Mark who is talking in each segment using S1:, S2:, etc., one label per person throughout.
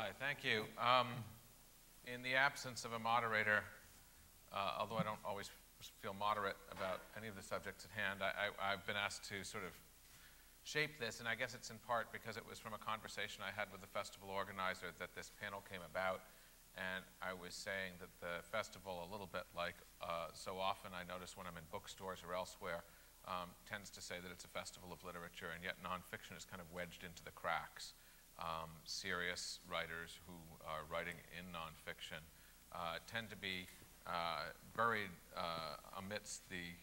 S1: Hi, thank you. In the absence of a moderator, although I don't always feel moderate about any of the subjects at hand, I've been asked to sort of shape this, and I guess it's in part because it was from a conversation I had with the festival organizer that this panel came about, and I was saying that the festival, a little bit like so often I notice when I'm in bookstores or elsewhere, tends to say that it's a festival of literature, and yet nonfiction is kind of wedged into the cracks. Serious writers who are writing in nonfiction tend to be buried amidst the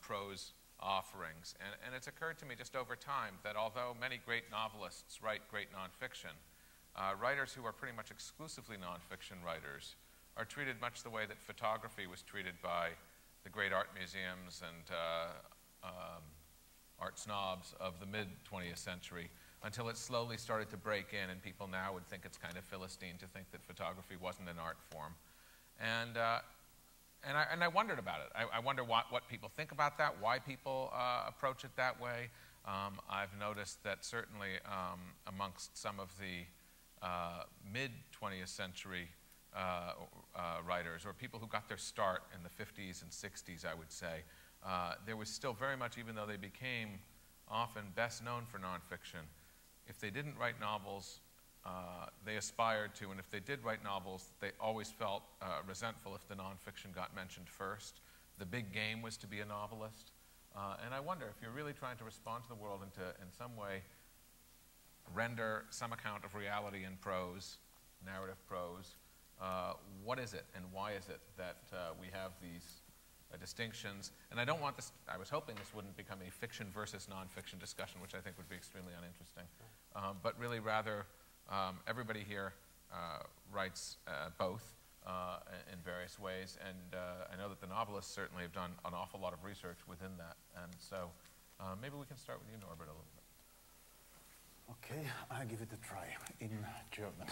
S1: prose offerings. And it's occurred to me just over time that although many great novelists write great nonfiction, writers who are pretty much exclusively nonfiction writers are treated much the way that photography was treated by the great art museums and art snobs of the mid-20th century, until it slowly started to break in, and people now would think it's kind of Philistine to think that photography wasn't an art form. And I wondered about it. I wonder what people think about that, why people approach it that way. I've noticed that certainly amongst some of the mid-20th century writers, or people who got their start in the 50s and 60s, I would say, there was still very much, even though they became often best known for nonfiction, if they didn't write novels, they aspired to, and if they did write novels, they always felt resentful if the nonfiction got mentioned first. The big game was to be a novelist. And I wonder if you're really trying to respond to the world and to, in some way, render some account of reality in prose, narrative prose, what is it and why is it that we have these distinctions? And I don't want this, I was hoping this wouldn't become a fiction versus nonfiction discussion, which I think would be extremely uninteresting, but really rather everybody here writes both in various ways, and I know that the novelists certainly have done an awful lot of research within that, and so maybe we can start with you, Norbert, a little bit.
S2: Okay, I'll give it a try in German.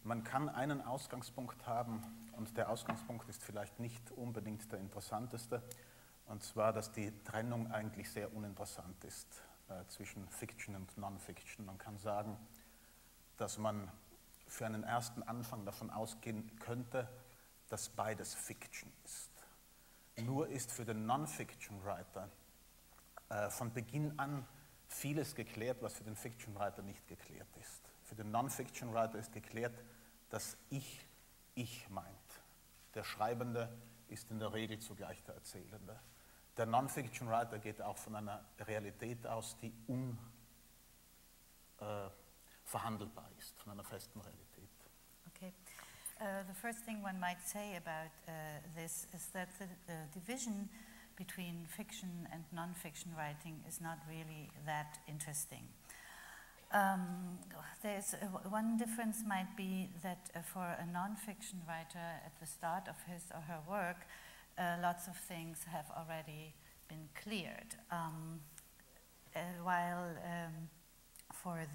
S2: Man kann einen Ausgangspunkt haben, und der Ausgangspunkt ist vielleicht nicht unbedingt der interessanteste, und zwar, dass die Trennung eigentlich sehr uninteressant ist zwischen Fiction und Non-Fiction. Man kann sagen, dass man für einen ersten Anfang davon ausgehen könnte, dass beides Fiction ist. Nur ist für den Non-Fiction-Writer von Beginn an vieles geklärt, was für den Fiction-Writer nicht geklärt ist. Für den Non-Fiction-Writer ist geklärt, dass ich meint. Der Schreibende ist in der Regel zugleich der Erzählende. Der Non-Fiction-Writer geht auch von einer Realität aus, die unverhandelbar ist, von einer festen Realität.
S3: Okay. The first thing one might say about this is that the division between fiction and non-fiction writing is not really that interesting. One difference might be that for a non-fiction writer at the start of his or her work, lots of things have already been cleared, while for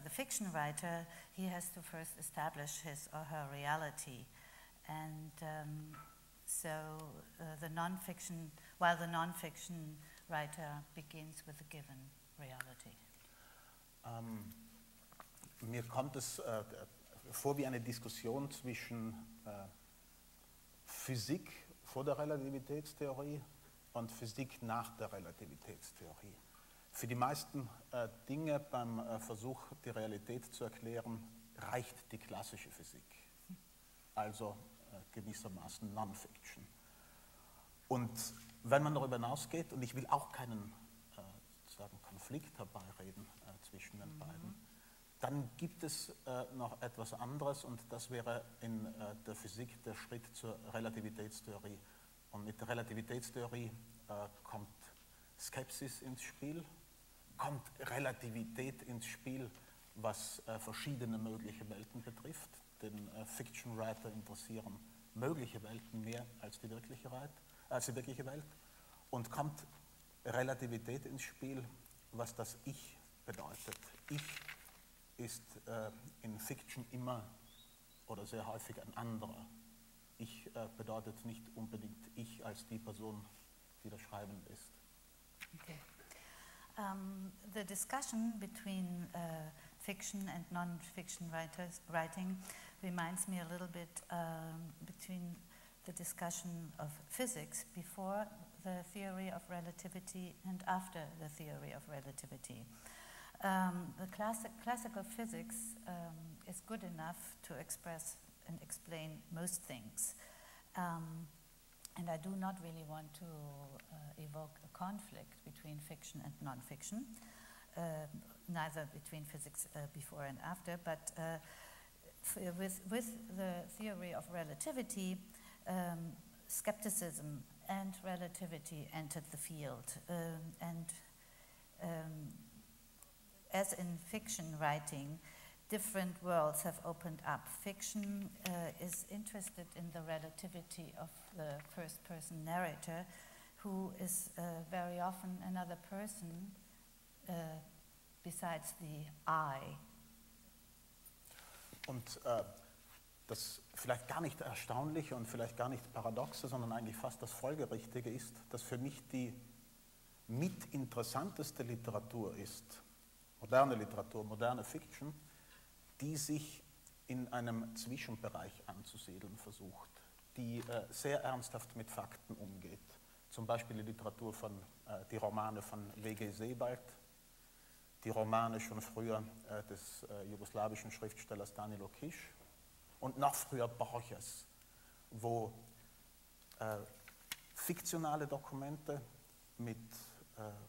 S3: the fiction writer, he has to first establish his or her reality, and the non-fiction writer begins with a given reality.
S2: Mir kommt es vor wie eine Diskussion zwischen Physik vor der Relativitätstheorie und Physik nach der Relativitätstheorie. Für die meisten Dinge beim Versuch, die Realität zu erklären, reicht die klassische Physik, also gewissermaßen Non-Fiction. Und wenn man darüber hinausgeht, und ich will auch keinen sozusagen Konflikt herbeireden zwischen den beiden, dann gibt es noch etwas anderes, und das wäre in der Physik der Schritt zur Relativitätstheorie. Und mit der Relativitätstheorie kommt Skepsis ins Spiel, kommt Relativität ins Spiel, was verschiedene mögliche Welten betrifft. Den Fiction Writer interessieren mögliche Welten mehr als die wirkliche Welt. Und kommt Relativität ins Spiel, was das Ich bedeutet. Ich ist in Fiction immer oder sehr häufig ein anderer. Ich bedeutet nicht unbedingt ich als die Person, die das Schreibende ist.
S3: Okay. The discussion between fiction and non-fiction writing reminds me a little bit between the discussion of physics before the theory of relativity and after the theory of relativity. The classical physics is good enough to express and explain most things. And I do not really want to evoke a conflict between fiction and non-fiction, neither between physics before and after, but with the theory of relativity, skepticism and relativity entered the field. As in fiction writing, different worlds have opened up. Fiction is interested in the relativity of the first-person narrator, who is very often another person besides the I.
S2: Und das vielleicht gar nicht Erstaunliche und vielleicht gar nicht Paradoxe, sondern eigentlich fast das Folgerichtige ist, dass für mich die mitinteressanteste Literatur ist, moderne Literatur, moderne Fiction, die sich in einem Zwischenbereich anzusiedeln versucht, die sehr ernsthaft mit Fakten umgeht. Zum Beispiel die Literatur die Romane von W.G. Sebald, die Romane schon früher des jugoslawischen Schriftstellers Danilo Kiš und noch früher Borges, wo fiktionale Dokumente mit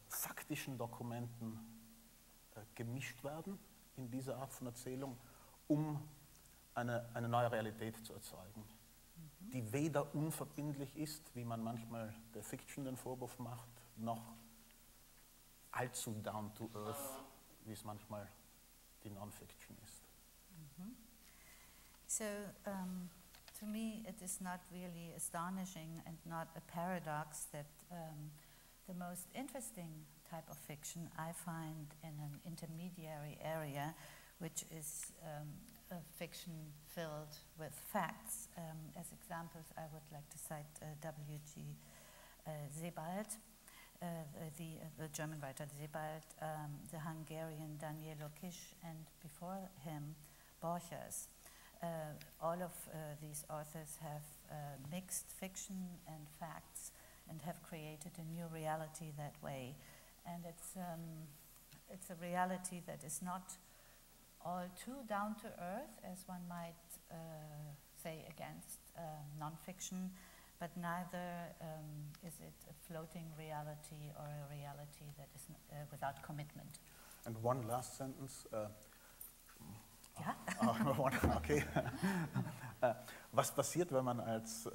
S2: faktischen Dokumenten gemischt werden in dieser Art von Erzählung, um eine neue Realität zu erzeugen, die weder unverbindlich ist, wie man manchmal der Fiction den Vorwurf macht, noch allzu down to earth, wie es manchmal die Non-Fiction ist.
S3: So, to me, it is not really astonishing and not a paradox that the most interesting type of fiction I find in an intermediary area, which is a fiction filled with facts. As examples, I would like to cite W.G. Sebald, the German writer Sebald, the Hungarian Danilo Kiš, and before him, Borges. All of these authors have mixed fiction and facts and have created a new reality that way. And it's a reality that is not all too down to earth, as one might say against non-fiction, but neither is it a floating reality or a reality that is without commitment.
S2: And one last sentence.
S3: Ja?
S2: Okay. Was passiert, wenn man als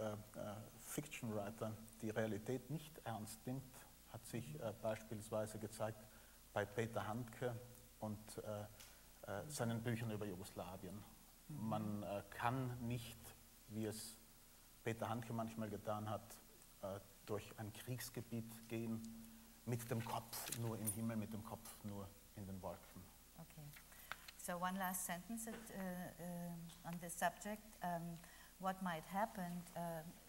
S2: Fiction Writer die Realität nicht ernst nimmt, hat sich beispielsweise gezeigt bei Peter Handke und seinen Büchern über Jugoslawien. Man kann nicht, wie es Peter Handke manchmal getan hat, durch ein Kriegsgebiet gehen, mit dem Kopf nur im Himmel, mit dem Kopf nur in den Wolken.
S3: Okay. So one last sentence on this subject. What might happen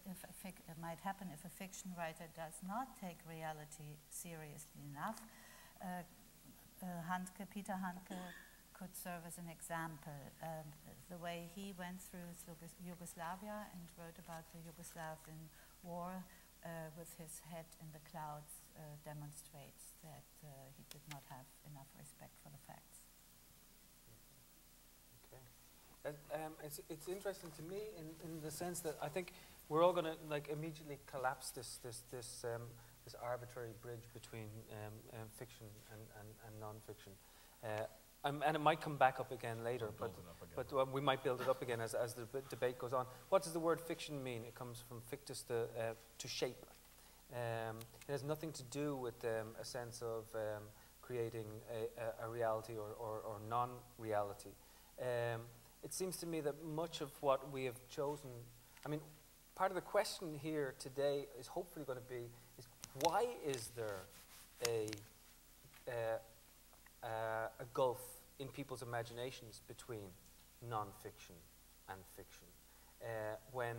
S3: if a fiction writer does not take reality seriously enough? Peter Handke could serve as an example. The way he went through Yugoslavia and wrote about the Yugoslavian war with his head in the clouds demonstrates that he did not have enough respect for the facts.
S4: It's interesting to me in the sense that I think we're all going to like immediately collapse this arbitrary bridge between fiction and non-fiction, and it might come back up again later. But we might build it up again as the debate goes on. What does the word fiction mean? It comes from fictus, to shape. It has nothing to do with a sense of creating a reality or non-reality. It seems to me that much of what we have chosen, I mean, part of the question here today is hopefully going to be, is why is there a gulf in people's imaginations between non-fiction and fiction? When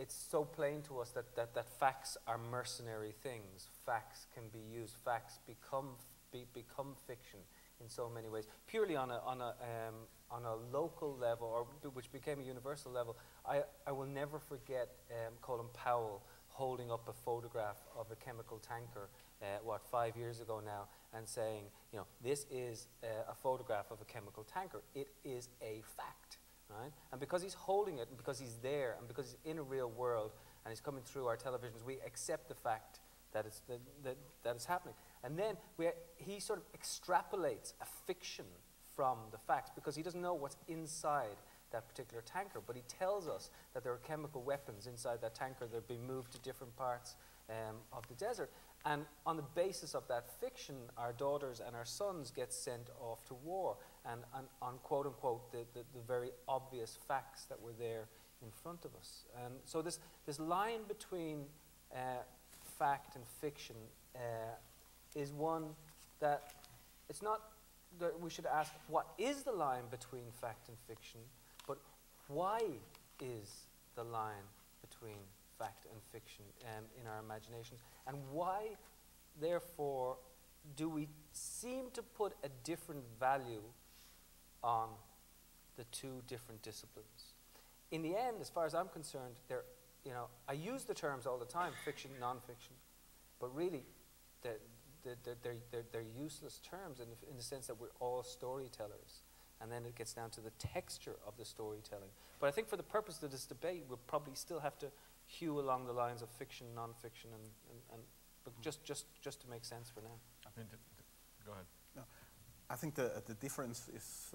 S4: it's so plain to us that facts are mercenary things. Facts can be used. Facts become fiction in so many ways, purely on a local level, or which became a universal level. I will never forget Colum Powell holding up a photograph of a chemical tanker, 5 years ago now, and saying, this is a photograph of a chemical tanker. It is a fact, right? And because he's holding it, and because he's there, and because he's in a real world, and he's coming through our televisions, we accept the fact that it's happening. And then he sort of extrapolates a fiction from the facts, because he doesn't know what's inside that particular tanker, but he tells us that there are chemical weapons inside that tanker that are being moved to different parts of the desert. And on the basis of that fiction, our daughters and our sons get sent off to war, and on quote unquote the very obvious facts that were there in front of us. And so this line between fact and fiction is one that it's not that we should ask what is the line between fact and fiction, but why is the line between fact and fiction in our imaginations, and why, therefore, do we seem to put a different value on the two different disciplines? In the end, as far as I'm concerned, I use the terms all the time, fiction, non-fiction, but really, they're useless terms in the sense that we're all storytellers. And then it gets down to the texture of the storytelling. But I think for the purpose of this debate, we'll probably still have to hew along the lines of fiction, non-fiction, but just to make sense for now.
S1: Go ahead.
S2: No, I think the difference is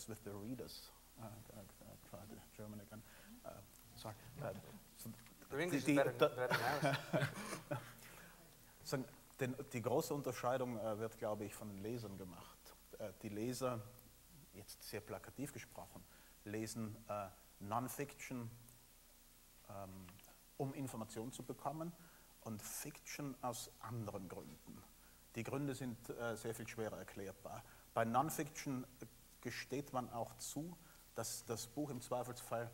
S2: with the readers. Try the German again. Sorry.
S4: Your English is better than ours.
S2: Die große Unterscheidung wird, glaube ich, von den Lesern gemacht. Die Leser, jetzt sehr plakativ gesprochen, lesen Non-Fiction, um Informationen zu bekommen, und Fiction aus anderen Gründen. Die Gründe sind sehr viel schwerer erklärbar. Bei Non-Fiction gesteht man auch zu, dass das Buch im Zweifelsfall,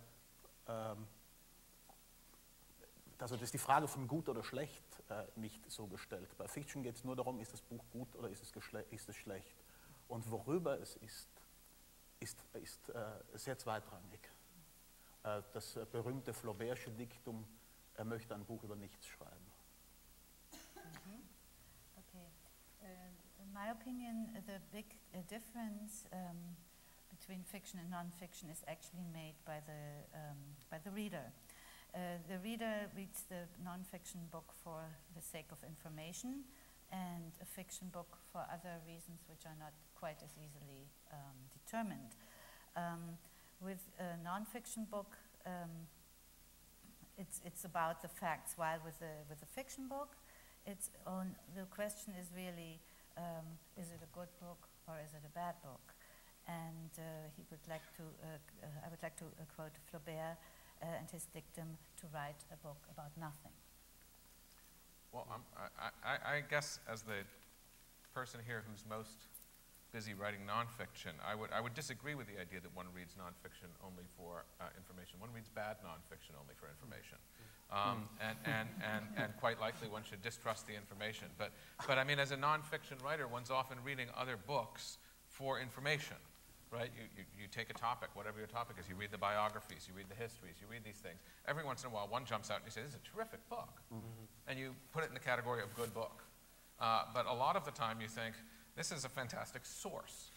S2: also das ist die Frage von gut oder schlecht nicht so gestellt. Bei Fiction geht es nur darum, ist das Buch gut oder ist es schlecht. Und worüber es ist sehr zweitrangig. Das berühmte Flaubertsche Diktum, er möchte ein Buch über nichts schreiben.
S3: Okay. In my opinion, the big difference between fiction and non-fiction is actually made by the reader. The reader reads the non-fiction book for the sake of information, and a fiction book for other reasons which are not quite as easily determined. With a non-fiction book, it's about the facts, while with a fiction book, the question is really, is it a good book or is it a bad book? And I would like to quote Flaubert and his dictum, to write a book about nothing.
S1: Well, I guess as the person here who's most busy writing nonfiction, I would disagree with the idea that one reads nonfiction only for information. One reads bad nonfiction only for information. And quite likely one should distrust the information. But I mean, as a nonfiction writer, one's often reading other books for information. Right? You take a topic, whatever your topic is, you read the biographies, you read the histories, you read these things. Every once in a while, one jumps out and you say, this is a terrific book. Mm-hmm. And you put it in the category of good book. But a lot of the time you think, this is a fantastic source.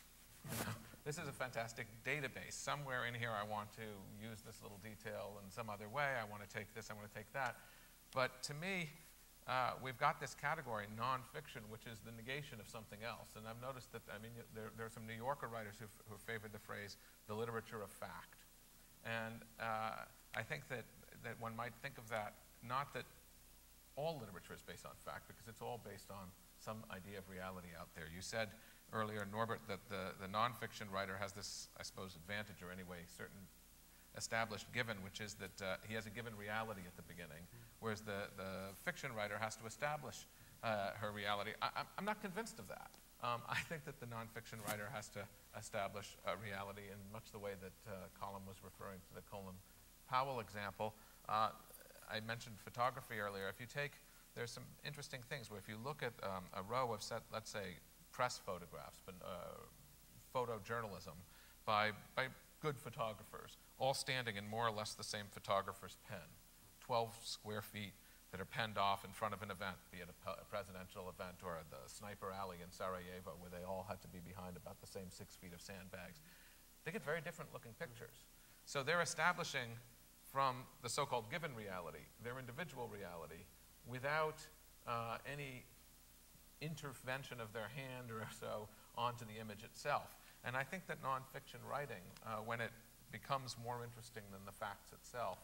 S1: This is a fantastic database. Somewhere in here I want to use this little detail in some other way. I want to take this, I want to take that. But to me, we've got this category, nonfiction, which is the negation of something else. And I've noticed that, I mean, there are some New Yorker writers who favored the phrase, the literature of fact. And I think that one might think of that, not that all literature is based on fact, because it's all based on some idea of reality out there. You said earlier, Norbert, that the nonfiction writer has this, I suppose, advantage, or anyway, certain established given, which is that he has a given reality at the beginning, whereas the fiction writer has to establish her reality. I'm not convinced of that. I think that the nonfiction writer has to establish a reality in much the way that Colum was referring to the Colum Powell example. I mentioned photography earlier. If you take, there's some interesting things where if you look at a row of, let's say, press photographs, but photojournalism by good photographers, all standing in more or less the same photographer's pen, 12 square feet that are penned off in front of an event, be it a presidential event or the Sniper Alley in Sarajevo, where they all had to be behind about the same 6 feet of sandbags. They get very different looking pictures. So they're establishing from the so-called given reality, their individual reality, without any intervention of their hand or so onto the image itself. And I think that nonfiction writing, when it becomes more interesting than the facts itself,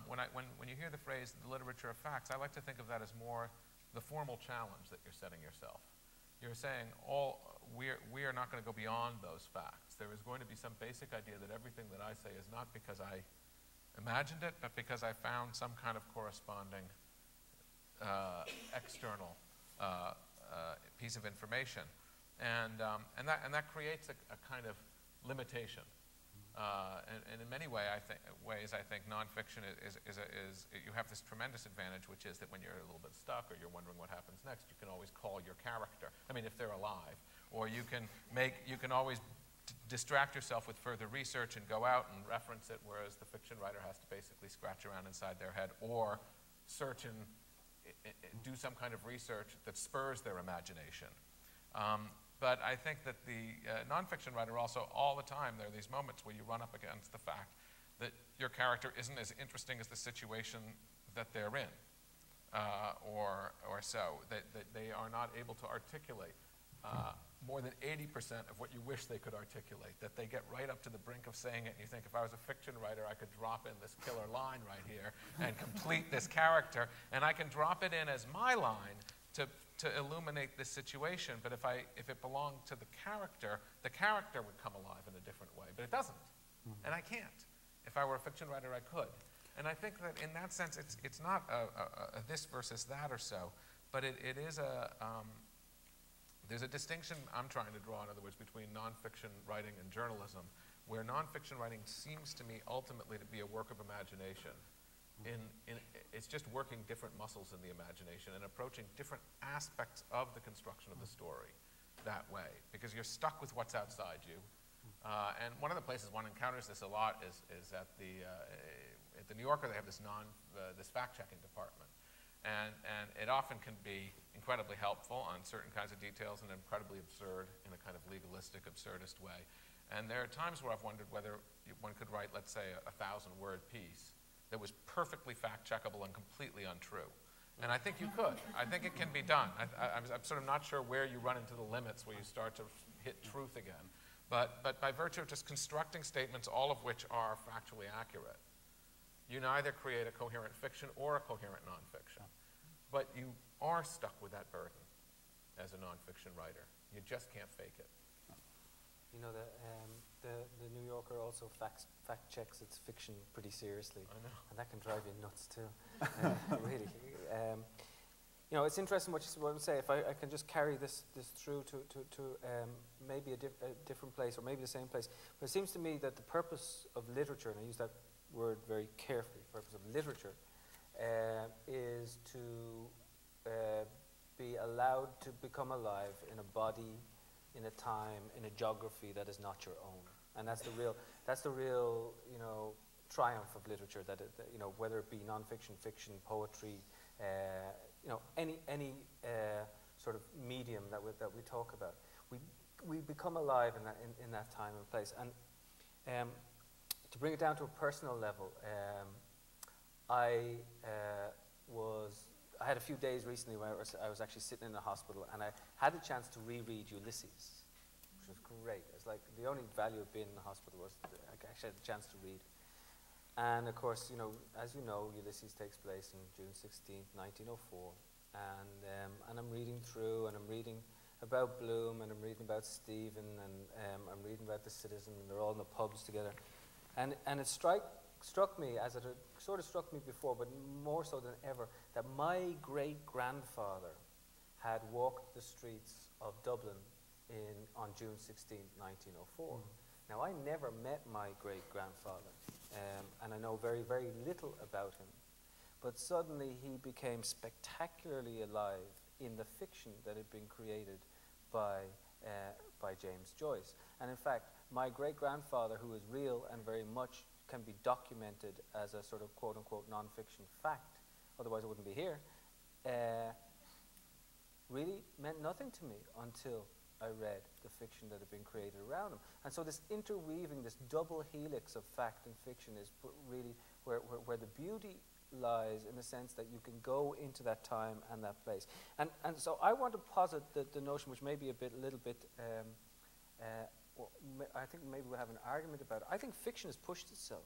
S1: when you hear the phrase the literature of facts, I like to think of that as more the formal challenge that you're setting yourself. You're saying we are not going to go beyond those facts. There is going to be some basic idea that everything that I say is not because I imagined it, but because I found some kind of corresponding external piece of information, and that creates a kind of limitation. And in many ways, I think nonfiction is you have this tremendous advantage, which is that when you're a little bit stuck or you're wondering what happens next, you can always call your character. I mean, if they're alive, or you can always distract yourself with further research and go out and reference it, whereas the fiction writer has to basically scratch around inside their head or search and do some kind of research that spurs their imagination. But I think that the nonfiction writer also, all the time, there are these moments where you run up against the fact that your character isn't as interesting as the situation that they're in, or so, that they are not able to articulate more than 80% of what you wish they could articulate, that they get right up to the brink of saying it, and you think, if I was a fiction writer, I could drop in this killer line right here and complete this character, and I can drop it in as my line to illuminate this situation, but if it belonged to the character would come alive in a different way, but it doesn't, and I can't. If I were a fiction writer, I could. And I think that in that sense, it's not a this versus that or so, but it is there's a distinction I'm trying to draw, in other words, between nonfiction writing and journalism, where nonfiction writing seems to me ultimately to be a work of imagination. It's just working different muscles in the imagination and approaching different aspects of the construction of the story that way, because you're stuck with what's outside you. And one of the places one encounters this a lot is at the New Yorker. They have this fact-checking department, and it often can be incredibly helpful on certain kinds of details and incredibly absurd in a kind of legalistic, absurdist way. And there are times where I've wondered whether one could write, let's say, a 1,000-word piece that was perfectly fact-checkable and completely untrue. And I think you could. I think it can be done. I'm sort of not sure where you run into the limits where you start to hit truth again. But by virtue of just constructing statements, all of which are factually accurate, you neither create a coherent fiction or a coherent nonfiction. But you are stuck with that burden as a nonfiction writer. You just can't fake it.
S4: You know, the New Yorker also fact checks its fiction pretty seriously.
S1: I know.
S4: And that can drive you nuts too, really. You know, it's interesting what you say. If I can just carry this through to maybe a different place, or maybe the same place. But it seems to me that the purpose of literature, and I use that word very carefully, the purpose of literature, is to be allowed to become alive in a body, in a time, in a geography that is not your own. And that's the real, you know, triumph of literature, that you know, whether it be nonfiction, fiction, poetry, you know, any sort of medium that we talk about, we become alive in that time and place. And to bring it down to a personal level, I had a few days recently where I was actually sitting in the hospital, and I had the chance to reread Ulysses, which was great. It's like the only value of being in the hospital was that I actually had the chance to read. And of course, you know, as you know, Ulysses takes place on June 16th, 1904, and I'm reading through, and I'm reading about Bloom, and I'm reading about Stephen, and I'm reading about the citizen, and they're all in the pubs together, and it struck me, as it had sort of struck me before, but more so than ever, that my great-grandfather had walked the streets of Dublin on June 16, 1904. Now, I never met my great-grandfather, and I know very, very little about him. but suddenly he became spectacularly alive in the fiction that had been created by James Joyce. And in fact, my great-grandfather, who is real and very much can be documented as a sort of quote-unquote non-fiction fact, otherwise I wouldn't be here, really meant nothing to me until I read the fiction that had been created around him. And so this interweaving, this double helix of fact and fiction is really where the beauty lies, in the sense that you can go into that time and that place. And so I want to posit the notion, which may be a little bit, I think maybe we'll have an argument about it. I think fiction has pushed itself,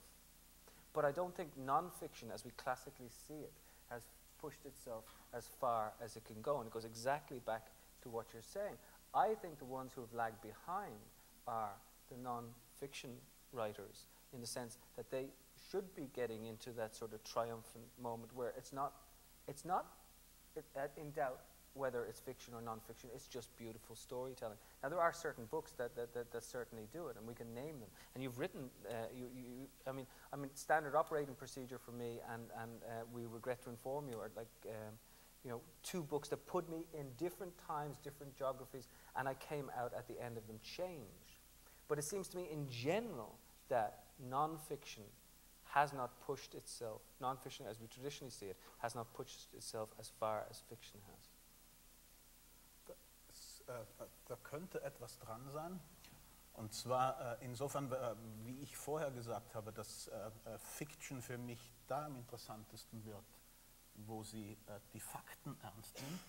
S4: but I don't think non-fiction, as we classically see it, has pushed itself as far as it can go. And it goes exactly back to what you're saying. I think the ones who have lagged behind are the non-fiction writers, in the sense that they should be getting into that sort of triumphant moment where it's not in doubt whether it's fiction or non-fiction. It's just beautiful storytelling. Now, there are certain books that certainly do it, and we can name them. And you've written, I mean, standard operating procedure for me, and we regret to inform you, are like, you know, 2 books that put me in different times, different geographies, and I came out at the end of them changed. But it seems to me, in general, that non-fiction has not pushed itself, non-fiction as we traditionally see it, has not pushed itself as far as fiction has.
S2: Da könnte etwas dran sein. Und zwar insofern, wie ich vorher gesagt habe, dass Fiction für mich da am interessantesten wird, wo sie die Fakten ernst nimmt,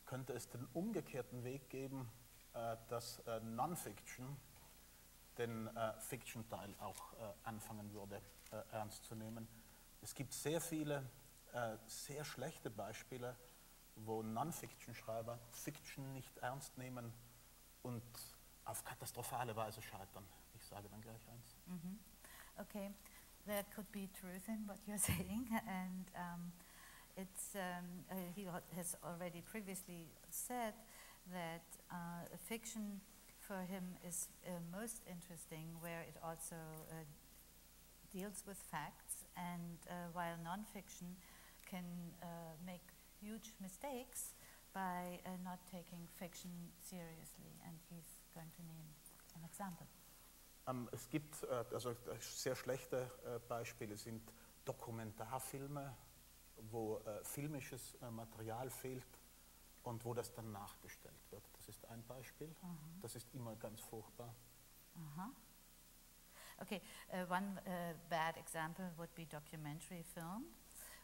S2: könnte es den umgekehrten Weg geben, dass Non-Fiction den Fiction-Teil auch anfangen würde ernst zu nehmen. Es gibt sehr viele sehr schlechte Beispiele, wo Non-Fiction-Schreiber Fiction nicht ernst nehmen und auf katastrophale Weise scheitern. Ich sage dann gleich eins.
S3: Okay, there could be truth in what you're saying, and he has already previously said that fiction for him is most interesting where it also deals with facts, and while non-fiction can make huge mistakes by not taking fiction seriously, and he's going to name an example.
S2: Es gibt, also sehr schlechte Beispiele sind Dokumentarfilme, wo filmisches Material fehlt und wo das dann nachgestellt wird. Das ist ein Beispiel. Das ist immer ganz furchtbar.
S3: Okay, one bad example would be documentary film,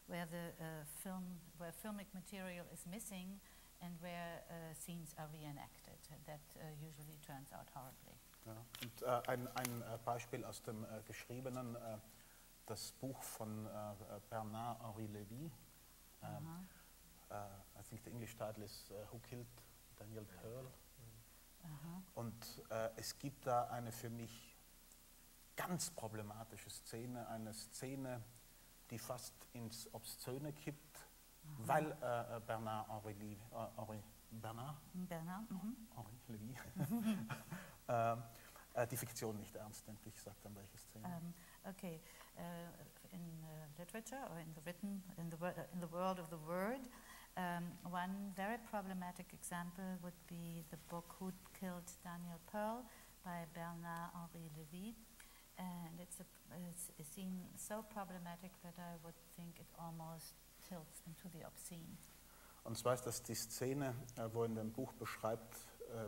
S3: where where filmic material is missing and where scenes are reenacted. That usually turns out horribly.
S2: Ja, und ein Beispiel aus dem Geschriebenen, das Buch von Bernard-Henri Lévy. I think the English title is Who Killed Daniel Pearl? Und es gibt da eine für mich ganz problematische Szene, eine Szene, die fast ins Obszöne kippt, weil Bernard-Henri Lévy die Fiktion nicht ernst nimmt. Ich sage dann welche Szene.
S3: Okay, in literature or in the world of the word, one very problematic example would be the book Who Killed Daniel Pearl by Bernard-Henri Lévy. And it's a scene so problematic that I would think it almost tilts into the obscene.
S2: Und zwar ist das die Szene, wo in dem Buch beschreibt,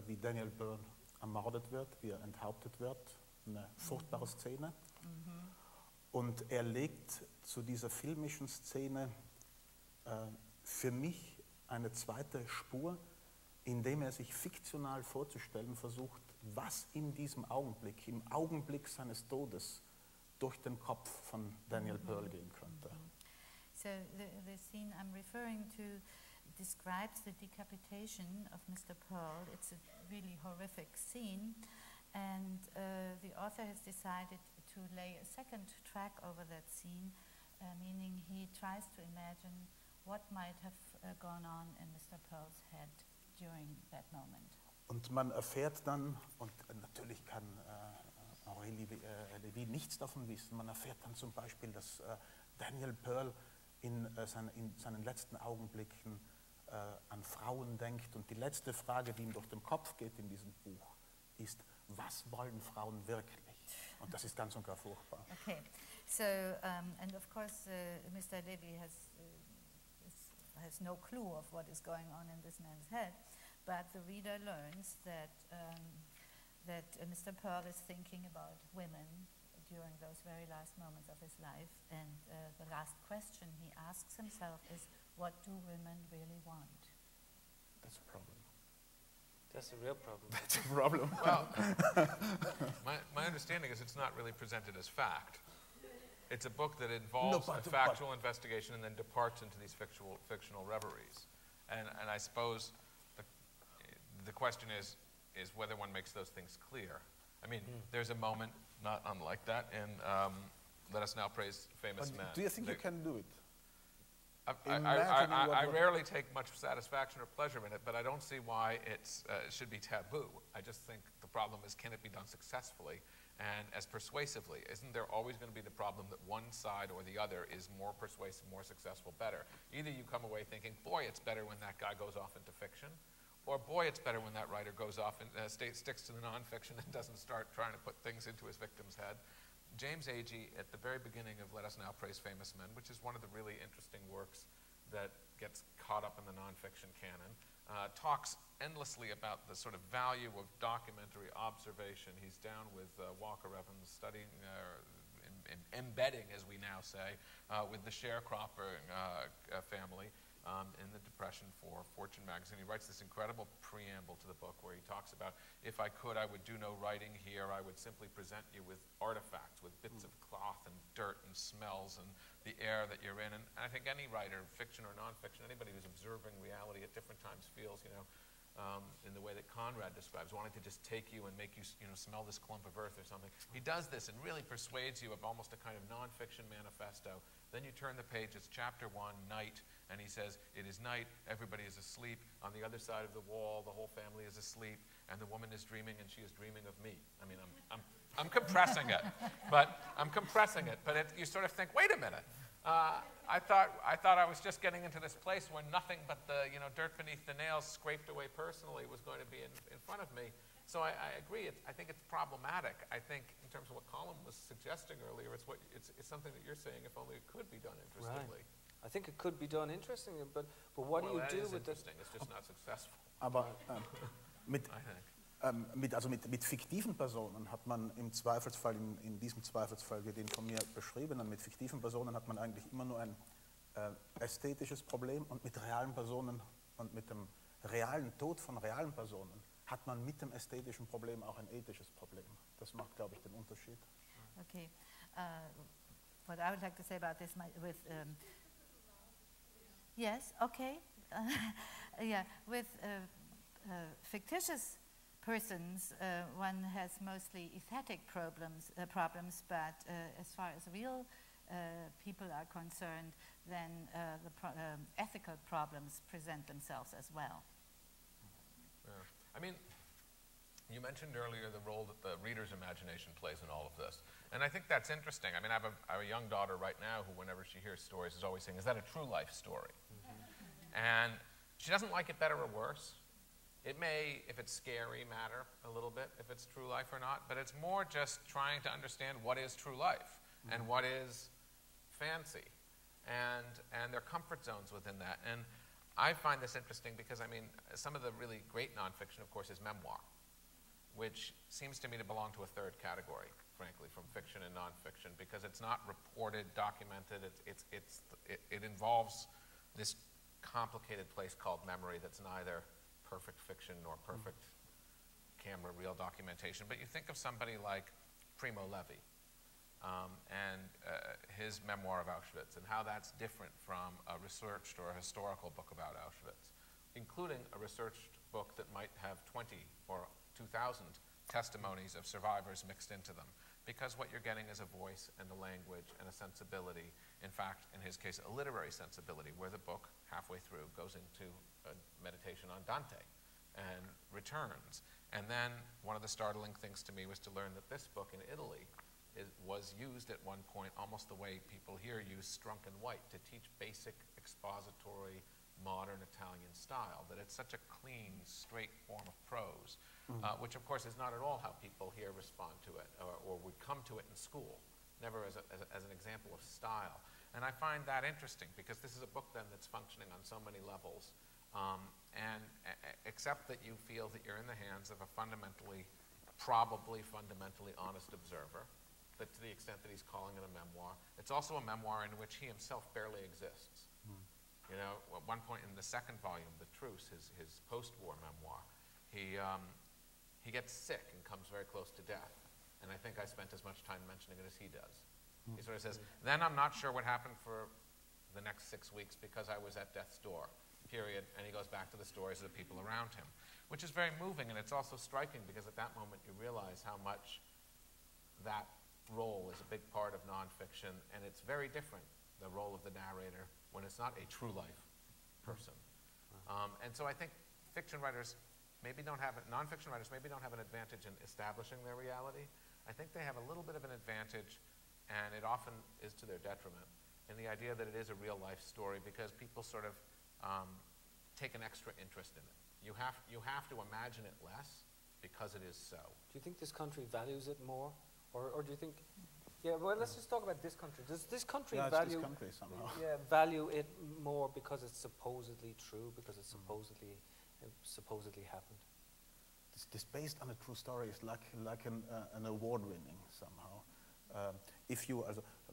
S2: wie Daniel Pearl ermordet wird, wie er enthauptet wird. Eine furchtbare Szene. Und er legt zu dieser filmischen Szene für mich eine zweite Spur, indem er sich fiktional vorzustellen versucht, was in diesem Augenblick, im Augenblick seines Todes, durch den Kopf von Daniel Pearl gehen könnte.
S3: So the scene I'm referring to describes the decapitation of Mr. Pearl. It's a really horrific scene, and the author has decided to lay a second track over that scene, meaning he tries to imagine what might have gone on in Mr. Pearl's head during that moment.
S2: Und man erfährt dann, und natürlich kann Henri Lévy nichts davon wissen, man erfährt dann zum Beispiel, dass Daniel Pearl in seinen letzten Augenblicken an Frauen denkt. Und die letzte Frage, die ihm durch den Kopf geht in diesem Buch, ist, was wollen Frauen wirklich? Und das ist ganz und gar furchtbar.
S3: Okay, so, and of course, Mr. Levy has no clue of what is going on in this man's head, but the reader learns that, Mr. Pearl is thinking about women during those very last moments of his life, and the last question he asks himself is, what do women really want?
S2: That's a problem.
S4: That's a real problem.
S2: That's a problem.
S1: Well, my understanding is it's not really presented as fact. It's a book that involves a factual investigation and then departs into these fictional reveries. And I suppose the question is whether one makes those things clear. I mean, there's a moment not unlike that in Let Us Now Praise Famous Men.
S2: Do you think you can do it?
S1: I rarely take much satisfaction or pleasure in it, but I don't see why it should be taboo. I just think the problem is, can it be done successfully and as persuasively? Isn't there always going to be the problem that one side or the other is more persuasive, more successful, better? Either you come away thinking, boy, it's better when that guy goes off into fiction, or boy, it's better when that writer goes off and sticks to the nonfiction and doesn't start trying to put things into his victim's head. James Agee, at the very beginning of Let Us Now Praise Famous Men, which is one of the really interesting works that gets caught up in the nonfiction canon, talks endlessly about the sort of value of documentary observation. He's down with Walker Evans, studying, embedding, as we now say, with the sharecropper family in the Depression for Fortune magazine. He writes this incredible preamble to the book where he talks about, if I could, I would do no writing here. I would simply present you with artifacts, with bits of cloth and dirt and smells and the air that you're in. And I think any writer, fiction or nonfiction, anybody who's observing reality at different times feels, in the way that Conrad describes, wanting to just take you and make you, smell this clump of earth or something. He does this and really persuades you of almost a kind of nonfiction manifesto. Then you turn the page, it's chapter 1, night, and he says, it is night, everybody is asleep. On the other side of the wall, the whole family is asleep, and the woman is dreaming, and she is dreaming of me. I mean, I'm compressing it, but you sort of think, wait a minute. I thought I was just getting into this place where nothing but the dirt beneath the nails scraped away personally was going to be in front of me. So I agree. I think it's problematic. I think in terms of what Colum was suggesting earlier, it's something that you're saying. If only it could be done interestingly.
S4: Right. I think it could be done interestingly, but what do you do with it?
S1: It's just not successful.
S2: Aber mit fiktiven Personen hat man im Zweifelsfall, in diesem Zweifelsfall wie den von mir beschriebenen, mit fiktiven Personen hat man eigentlich immer nur ein ästhetisches Problem, und mit realen Personen und mit dem realen Tod von realen Personen hat man mit dem ästhetischen Problem auch ein ethisches Problem. Das macht, glaube ich, den Unterschied.
S3: Okay. What I would like to say about this yes, okay. Yeah, with fictitious persons, one has mostly aesthetic problems, but as far as real people are concerned, then the ethical problems present themselves as well.
S1: Yeah. I mean, you mentioned earlier the role that the reader's imagination plays in all of this. And I think that's interesting. I mean, I have a young daughter right now who, whenever she hears stories, is always saying, is that a true life story? And she doesn't like it better or worse. It may, if it's scary, matter a little bit if it's true life or not, but it's more just trying to understand what is true life and what is fancy and their comfort zones within that. And I find this interesting because, I mean, some of the really great nonfiction, of course, is memoir, which seems to me to belong to a third category, frankly, from fiction and nonfiction, because it's not reported, documented. It involves this complicated place called memory that's neither perfect fiction nor perfect camera reel documentation. But you think of somebody like Primo Levi and his memoir of Auschwitz and how that's different from a researched or a historical book about Auschwitz, including a researched book that might have 20 or 2,000 testimonies of survivors mixed into them. Because what you're getting is a voice and a language and a sensibility. In fact, in his case, a literary sensibility, where the book, halfway through, goes into a meditation on Dante and returns. And then one of the startling things to me was to learn that this book in Italy was used at one point almost the way people here use Strunk and White to teach basic expository modern Italian style, that it's such a clean, straight form of prose, which of course is not at all how people here respond to it or would come to it in school, never as an example of style. And I find that interesting because this is a book then that's functioning on so many levels, except that you feel that you're in the hands of a probably fundamentally honest observer, that to the extent that he's calling it a memoir, it's also a memoir in which he himself barely exists. You know, at one point in the second volume, The Truce, his post-war memoir, he gets sick and comes very close to death. And I think I spent as much time mentioning it as he does. He sort of says, then I'm not sure what happened for the next 6 weeks because I was at death's door, period. And he goes back to the stories of the people around him, which is very moving. And it's also striking because at that moment you realize how much that role is a big part of nonfiction. And it's very different, the role of the narrator, when it's not a true life person. And so I think nonfiction writers maybe don't have an advantage in establishing their reality. I think they have a little bit of an advantage, and it often is to their detriment, in the idea that it is a real life story because people sort of take an extra interest in it. You have to imagine it less because it is so.
S4: Do you think this country values it more? Or do you think... Yeah, well, let's just talk about this country. Does this country value...
S2: this country somehow.
S4: Yeah, value it more because it's supposedly true, because it's supposedly happened?
S2: This based on a true story is like an award winning somehow.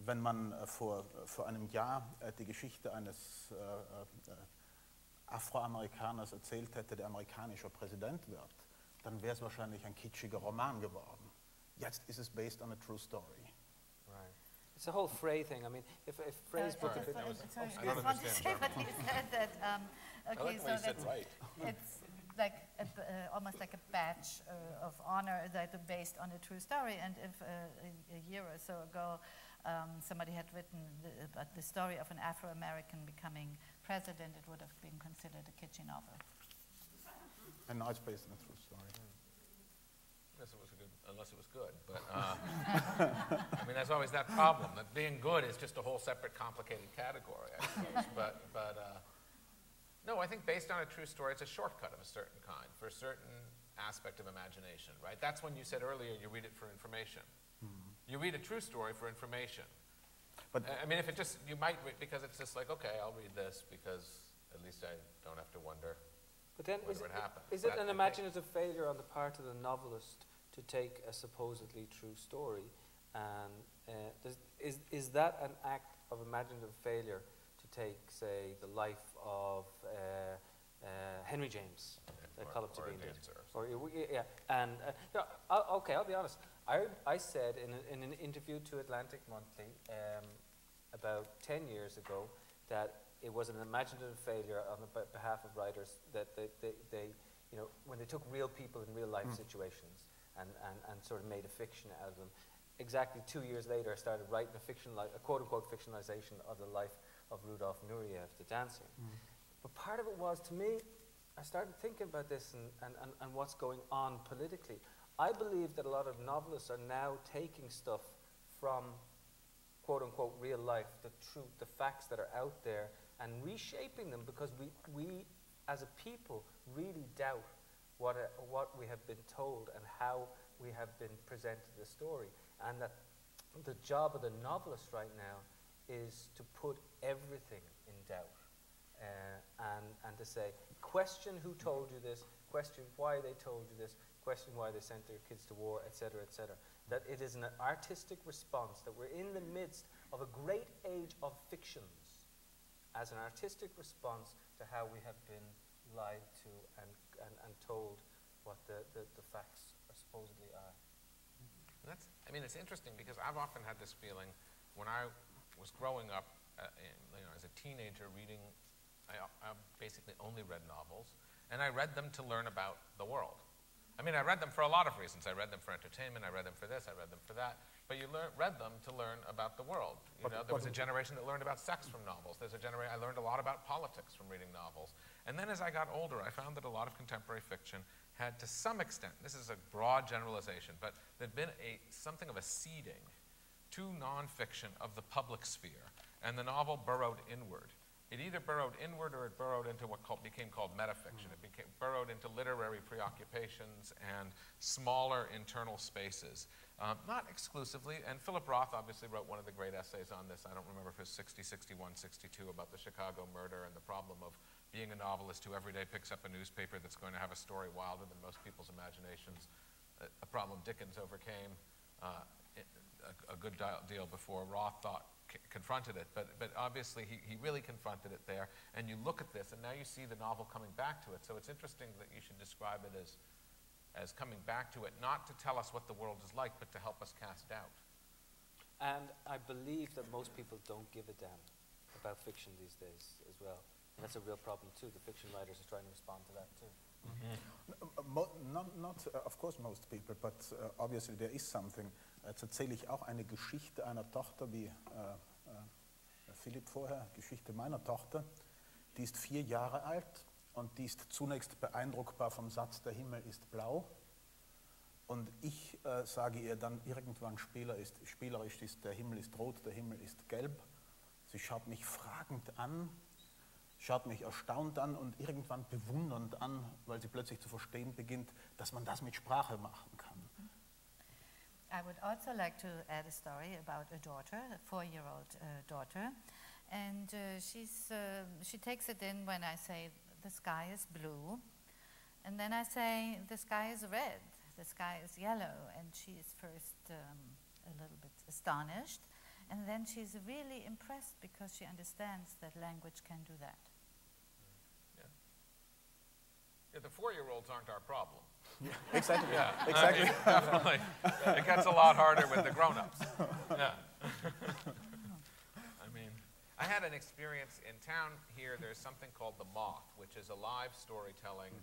S2: Wenn man vor einem Jahr die Geschichte eines Afroamerikaners erzählt hätte, der amerikanischer Präsident wird, dann wäre es wahrscheinlich ein kitschiger Roman geworden. Jetzt ist es based on a true story.
S4: Right. It's a whole Frey thing. I mean, if Frey's book...
S3: I just want to say what he said that... okay,
S1: I like
S3: so
S1: he said right.
S3: It's like almost like a badge of honor that are based on a true story. And if a year or so ago somebody had written about the story of an Afro-American becoming president, it would have been considered a kitschy novel.
S2: And now it's based on a true story.
S1: Unless it was good, but I mean, there's always that problem that being good is just a whole separate complicated category, I suppose. but no, I think based on a true story, it's a shortcut of a certain kind for a certain aspect of imagination, right? That's when you said earlier you read it for information. You read a true story for information. But I mean, if it just, you might read, because it's just like, okay, I'll read this because at least I don't have to wonder.
S4: But then is it an imaginative failure on the part of the novelist to take a supposedly true story, and is that an act of imaginative failure to take, say, the life of Henry James, Colum to be okay, I'll be honest. I said in an interview to Atlantic Monthly about 10 years ago that it was an imaginative failure on the behalf of writers that they you know, when they took real people in real life situations and sort of made a fiction out of them. Exactly 2 years later, I started writing a quote-unquote fictionalization of the life of Rudolf Nureyev, the dancer. But part of it was, to me, I started thinking about this and what's going on politically. I believe that a lot of novelists are now taking stuff from quote-unquote real life, the facts that are out there, and reshaping them because we as a people really doubt what we have been told and how we have been presented the story. And that the job of the novelist right now is to put everything in doubt and to say, question who told you this, question why they told you this, question why they sent their kids to war, etc., etc. That it is an artistic response, that we're in the midst of a great age of fictions as an artistic response to how we have been lied to and told what the facts supposedly are.
S1: I mean, it's interesting because I've often had this feeling when I was growing up, as a teenager reading, I basically only read novels, and I read them to learn about the world. I mean, I read them for a lot of reasons. I read them for entertainment, I read them for this, I read them for that, but you read them to learn about the world. There was a generation that learned about sex from novels. I learned a lot about politics from reading novels. And then as I got older, I found that a lot of contemporary fiction had, to some extent, this is a broad generalization, but there'd been something of a seeding to nonfiction of the public sphere, and the novel burrowed inward. It either burrowed inward or it burrowed into what became called metafiction. It burrowed into literary preoccupations and smaller internal spaces. Not exclusively, and Philip Roth obviously wrote one of the great essays on this. I don't remember if it was 60, 61, 62, about the Chicago murder and the problem of being a novelist who every day picks up a newspaper that's going to have a story wilder than most people's imaginations. A problem Dickens overcame a good deal before Roth confronted it, but obviously he really confronted it there, and you look at this, and now you see the novel coming back to it, so it's interesting that you should describe it as coming back to it, not to tell us what the world is like, but to help us cast doubt.
S4: And I believe that most people don't give a damn about fiction these days as well. And that's a real problem too. The fiction writers are trying to respond to that too.
S2: Not of course most people, but obviously there is something. Jetzt erzähle ich auch eine Geschichte einer Tochter, wie Philipp vorher, Geschichte meiner Tochter. Die ist 4 Jahre alt und die ist zunächst beeindruckbar vom Satz, der Himmel ist blau. Und ich sage ihr dann irgendwann spielerisch, der Himmel ist rot, der Himmel ist gelb. Sie schaut mich fragend an, schaut mich erstaunt an und irgendwann bewundernd an, weil sie plötzlich zu verstehen beginnt, dass man das mit Sprache machen kann.
S3: I would also like to add a story about a daughter, a 4-year-old daughter, and she takes it in when I say the sky is blue, and then I say the sky is red, the sky is yellow, and she is first a little bit astonished, and then she's really impressed because she understands that language can do that.
S1: Yeah, the 4-year-olds aren't our problem.
S2: Yeah, exactly.
S1: Yeah,
S2: exactly.
S1: Definitely. It gets a lot harder with the grown-ups. Yeah. I mean, I had an experience in town here. There's something called the Moth, which is a live storytelling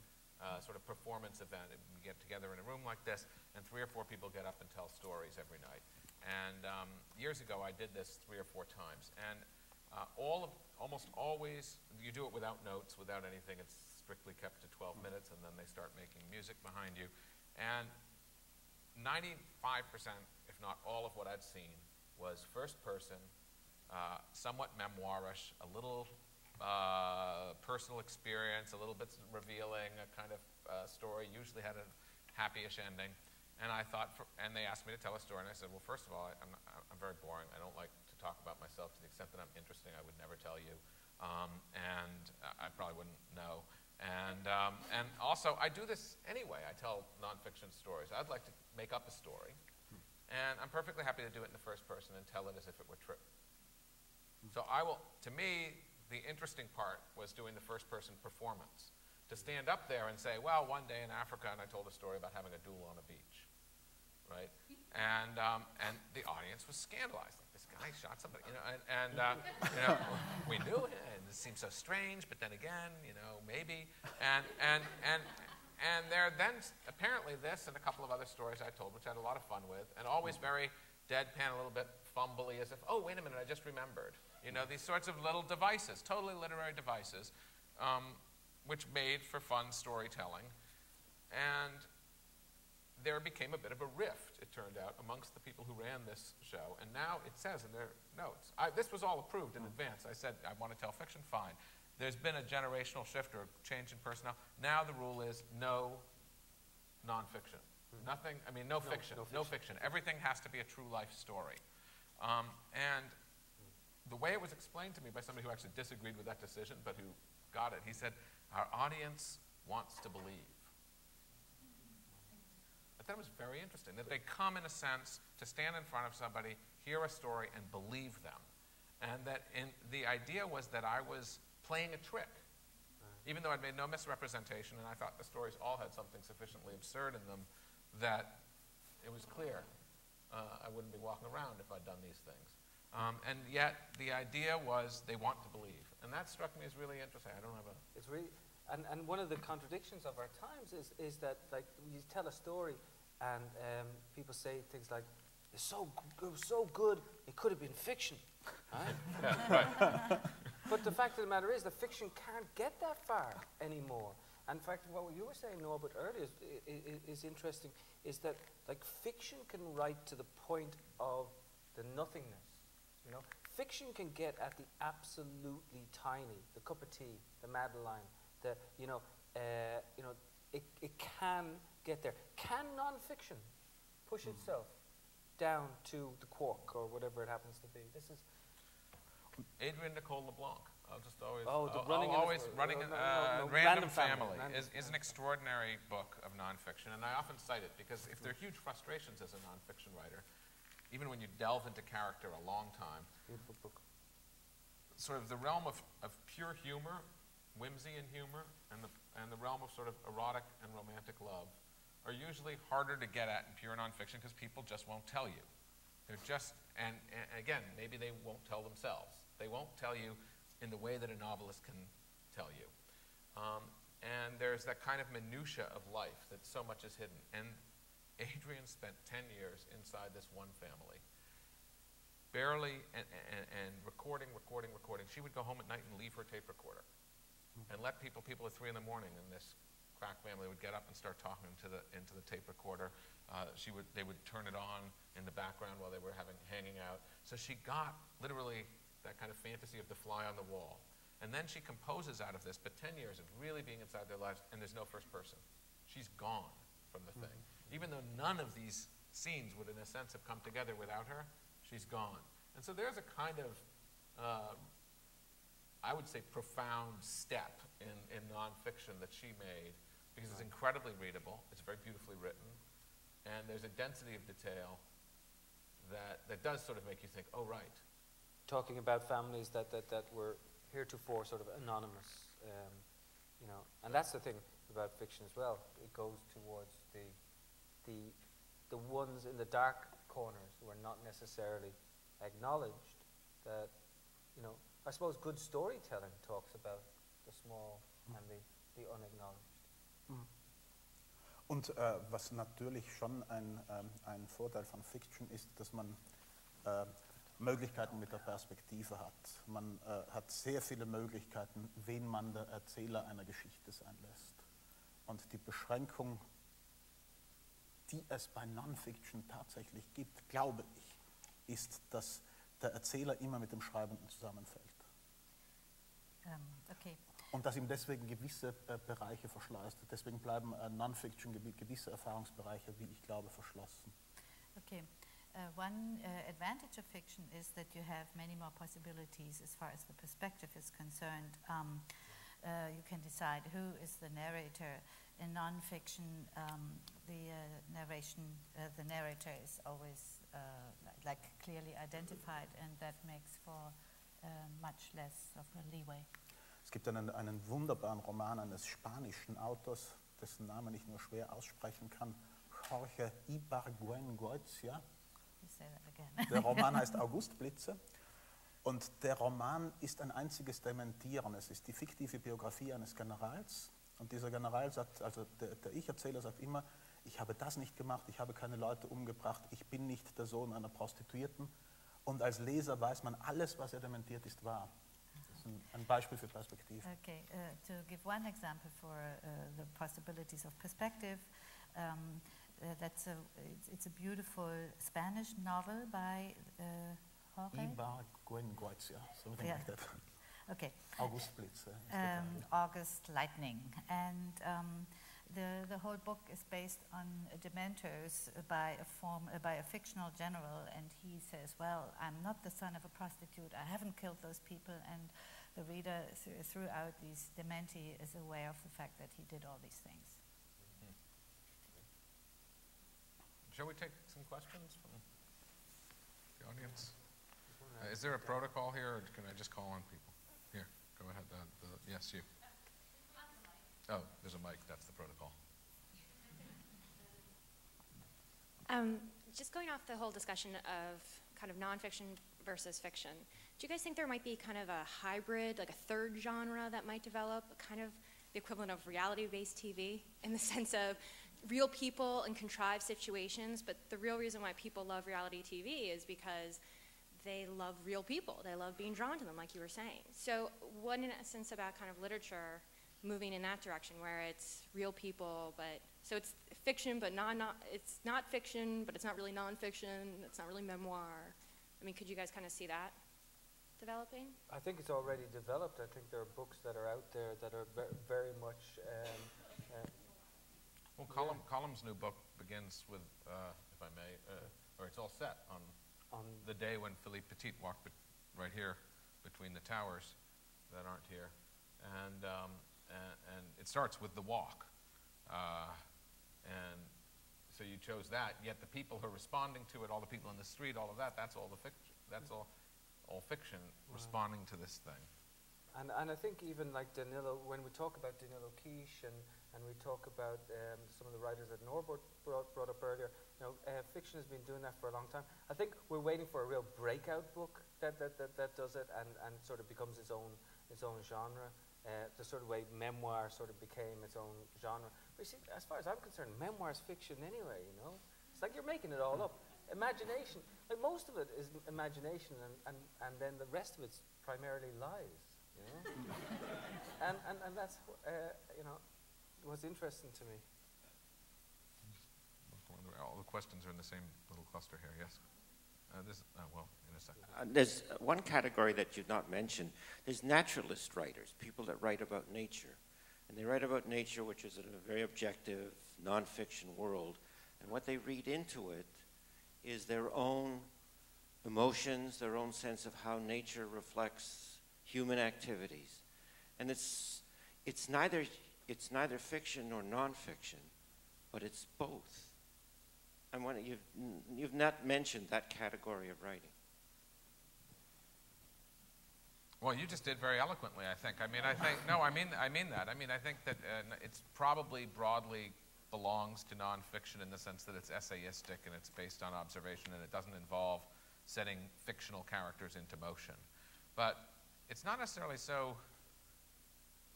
S1: sort of performance event. We get together in a room like this, and 3 or 4 people get up and tell stories every night. And years ago, I did this 3 or 4 times. And almost always, you do it without notes, without anything. It's strictly kept to 12 minutes, and then they start making music behind you. And 95%, if not all of what I'd seen, was first person, somewhat memoirish, a little personal experience, a little bit revealing, a kind of story, usually had a happy-ish ending. And I thought, and they asked me to tell a story, and I said, well, first of all, I'm very boring. I don't like to talk about myself. To the extent that I'm interesting, I would never tell you. And I probably wouldn't know. And also, I do this anyway. I tell nonfiction stories. I'd like to make up a story. And I'm perfectly happy to do it in the first person and tell it as if it were true. So to me, the interesting part was doing the first person performance. To stand up there and say, well, one day in Africa, and I told a story about having a duel on a beach, right? And the audience was scandalized. Like, this guy shot somebody, you know, and you know, we knew it, and it seemed so strange, but then again, you know, maybe. And there then, apparently this and a couple of other stories I told, which I had a lot of fun with, and always very deadpan, a little bit fumbly, as if, oh, wait a minute, I just remembered. You know, these sorts of little devices, totally literary devices, which made for fun storytelling. And there became a bit of a rift, it turned out, amongst the people who ran this show. And now it says in their notes, this was all approved in advance. I said, I want to tell fiction, fine. There's been a generational shift or change in personnel. Now the rule is no nonfiction. Nothing, I mean, no fiction. Everything has to be a true life story. And the way it was explained to me by somebody who actually disagreed with that decision, but who got it, he said, our audience wants to believe. I thought it was very interesting, that they come, in a sense, to stand in front of somebody, hear a story, and believe them. And that the idea was that I was playing a trick, even though I'd made no misrepresentation, and I thought the stories all had something sufficiently absurd in them that it was clear I wouldn't be walking around if I'd done these things. And yet, the idea was they want to believe. And that struck me as really interesting. I don't have a...
S4: It's really... And one of the contradictions of our times is that, like, you tell a story and people say things like, it was so good, it could have been fiction. Right?
S1: Yeah, right.
S4: But the fact of the matter is that fiction can't get that far anymore. And in fact, what you were saying, Norbert, earlier is interesting, is that, like, fiction can write to the point of the nothingness. You know, fiction can get at the absolutely tiny, the cup of tea, the Madeline, the it can get there. Can nonfiction push itself down to the quark or whatever it happens to be? This is
S1: Adrienne Nicole LeBlanc. I'll just always Random Family is an extraordinary book of nonfiction, and I often cite it because if there are huge frustrations as a nonfiction writer, even when you delve into character a long time,
S4: beautiful book.
S1: Sort of the realm of pure humor, whimsy and humor, and the realm of sort of erotic and romantic love are usually harder to get at in pure nonfiction because people just won't tell you. They're just, and again, maybe they won't tell themselves. They won't tell you in the way that a novelist can tell you. And there's that kind of minutia of life that so much is hidden. And Adrienne spent 10 years inside this one family, barely, and recording. She would go home at night and leave her tape recorder and let people at 3 in the morning, and this crack family would get up and start talking into the tape recorder. They would turn it on in the background while they were hanging out. So she got literally that kind of fantasy of the fly on the wall. And then she composes out of this, but 10 years of really being inside their lives, and there's no first person. She's gone from the thing. Even though none of these scenes would, in a sense, have come together without her, she's gone. And so there's a kind of, I would say, profound step in nonfiction that she made, because it's incredibly readable, it's very beautifully written, and there's a density of detail that does sort of make you think, oh, right.
S4: Talking about families that were heretofore sort of anonymous, you know, and that's the thing about fiction as well. It goes towards the ones in the dark corners who are not necessarily acknowledged. That, you know, I suppose good storytelling talks about the small and the unacknowledged.
S2: Und was natürlich schon ein Vorteil von Fiction ist, dass man Möglichkeiten mit der Perspektive hat. Man hat sehr viele Möglichkeiten, wen man der Erzähler einer Geschichte sein lässt. Und die Beschränkung, die es bei Nonfiction tatsächlich gibt, glaube ich, ist, dass der Erzähler immer mit dem Schreibenden zusammenfällt.
S3: Okay.
S2: Und dass ihm deswegen gewisse Bereiche verschleißt. Deswegen bleiben Nonfiction gewisse Erfahrungsbereiche, wie ich glaube, verschlossen.
S3: Okay. One advantage of fiction is that you have many more possibilities as far as the perspective is concerned. You can decide who is the narrator. In non-fiction, the narrator is always like clearly identified, and that makes for much less of a leeway.
S2: Es gibt einen wunderbaren Roman eines spanischen Autors, dessen Namen ich nur schwer aussprechen kann, Jorge Ibargüengoitia. Der Roman heißt Augustblitze, und der Roman ist ein einziges Dementieren. Es ist die fiktive Biografie eines Generals, und dieser General sagt, also der Ich-Erzähler sagt immer, ich habe das nicht gemacht, ich habe keine Leute umgebracht, ich bin nicht der Sohn einer Prostituierten, und als Leser weiß man, alles, was er dementiert, ist wahr. Das ist ein Beispiel für Perspektive.
S3: Okay, to give one example for the possibilities of perspective, it's a beautiful Spanish novel by Jorge.
S2: Ibargüengoitia, something like that.
S3: Okay.
S2: Augustblitze.
S3: August Lightning, and the whole book is based on dementors by a fictional general, and he says, "Well, I'm not the son of a prostitute. I haven't killed those people," and the reader throughout these dementi is aware of the fact that he did all these things.
S1: Shall we take some questions from the audience? Is there a protocol here, or can I just call on people? Here, go ahead. Yes, you. Oh, there's a mic. That's the protocol.
S5: Just going off the whole discussion of kind of nonfiction versus fiction, do you guys think there might be kind of a hybrid, like a third genre that might develop, kind of the equivalent of reality-based TV, in the sense of real people in contrived situations, but the real reason why people love reality TV is because they love real people. They love being drawn to them, like you were saying. So what, in essence, about kind of literature moving in that direction, where it's real people, but so it's fiction, but it's not fiction, but it's not really nonfiction. It's not really memoir. I mean, could you guys kind of see that developing?
S4: I think it's already developed. I think there are books that are out there that are very much.
S1: Well, Colum's new book begins with, if I may, or it's all set on the day when Philippe Petit walked right here between the towers that aren't here, and it starts with the walk, and so you chose that. Yet the people who are responding to it, all the people in the street, all of that's all the fiction. That's all fiction responding to this thing.
S4: And I think even like Danilo, when we talk about Danilo Quiche and we talk about some of the writers that Norbert brought up earlier, fiction has been doing that for a long time. I think we're waiting for a real breakout book that does it and sort of becomes its own genre. The sort of way memoir sort of became its own genre. But you see, as far as I'm concerned, memoir is fiction anyway, It's like you're making it all up. Imagination, like most of it is imagination and then the rest of it's primarily lies, and that's, what's interesting to me.
S1: All the questions are in the same little cluster here, yes? Well, in a second.
S6: There's one category that you've not mentioned. There's naturalist writers, people that write about nature. And they write about nature, which is a very objective, nonfiction world. And what they read into it is their own emotions, their own sense of how nature reflects human activities. And it's neither fiction nor nonfiction, but it's both. And you've not mentioned that category of writing.
S1: Well, you just did very eloquently, I think. I mean that. I think that it's probably broadly belongs to nonfiction in the sense that it's essayistic and it's based on observation and it doesn't involve setting fictional characters into motion. But it's not necessarily so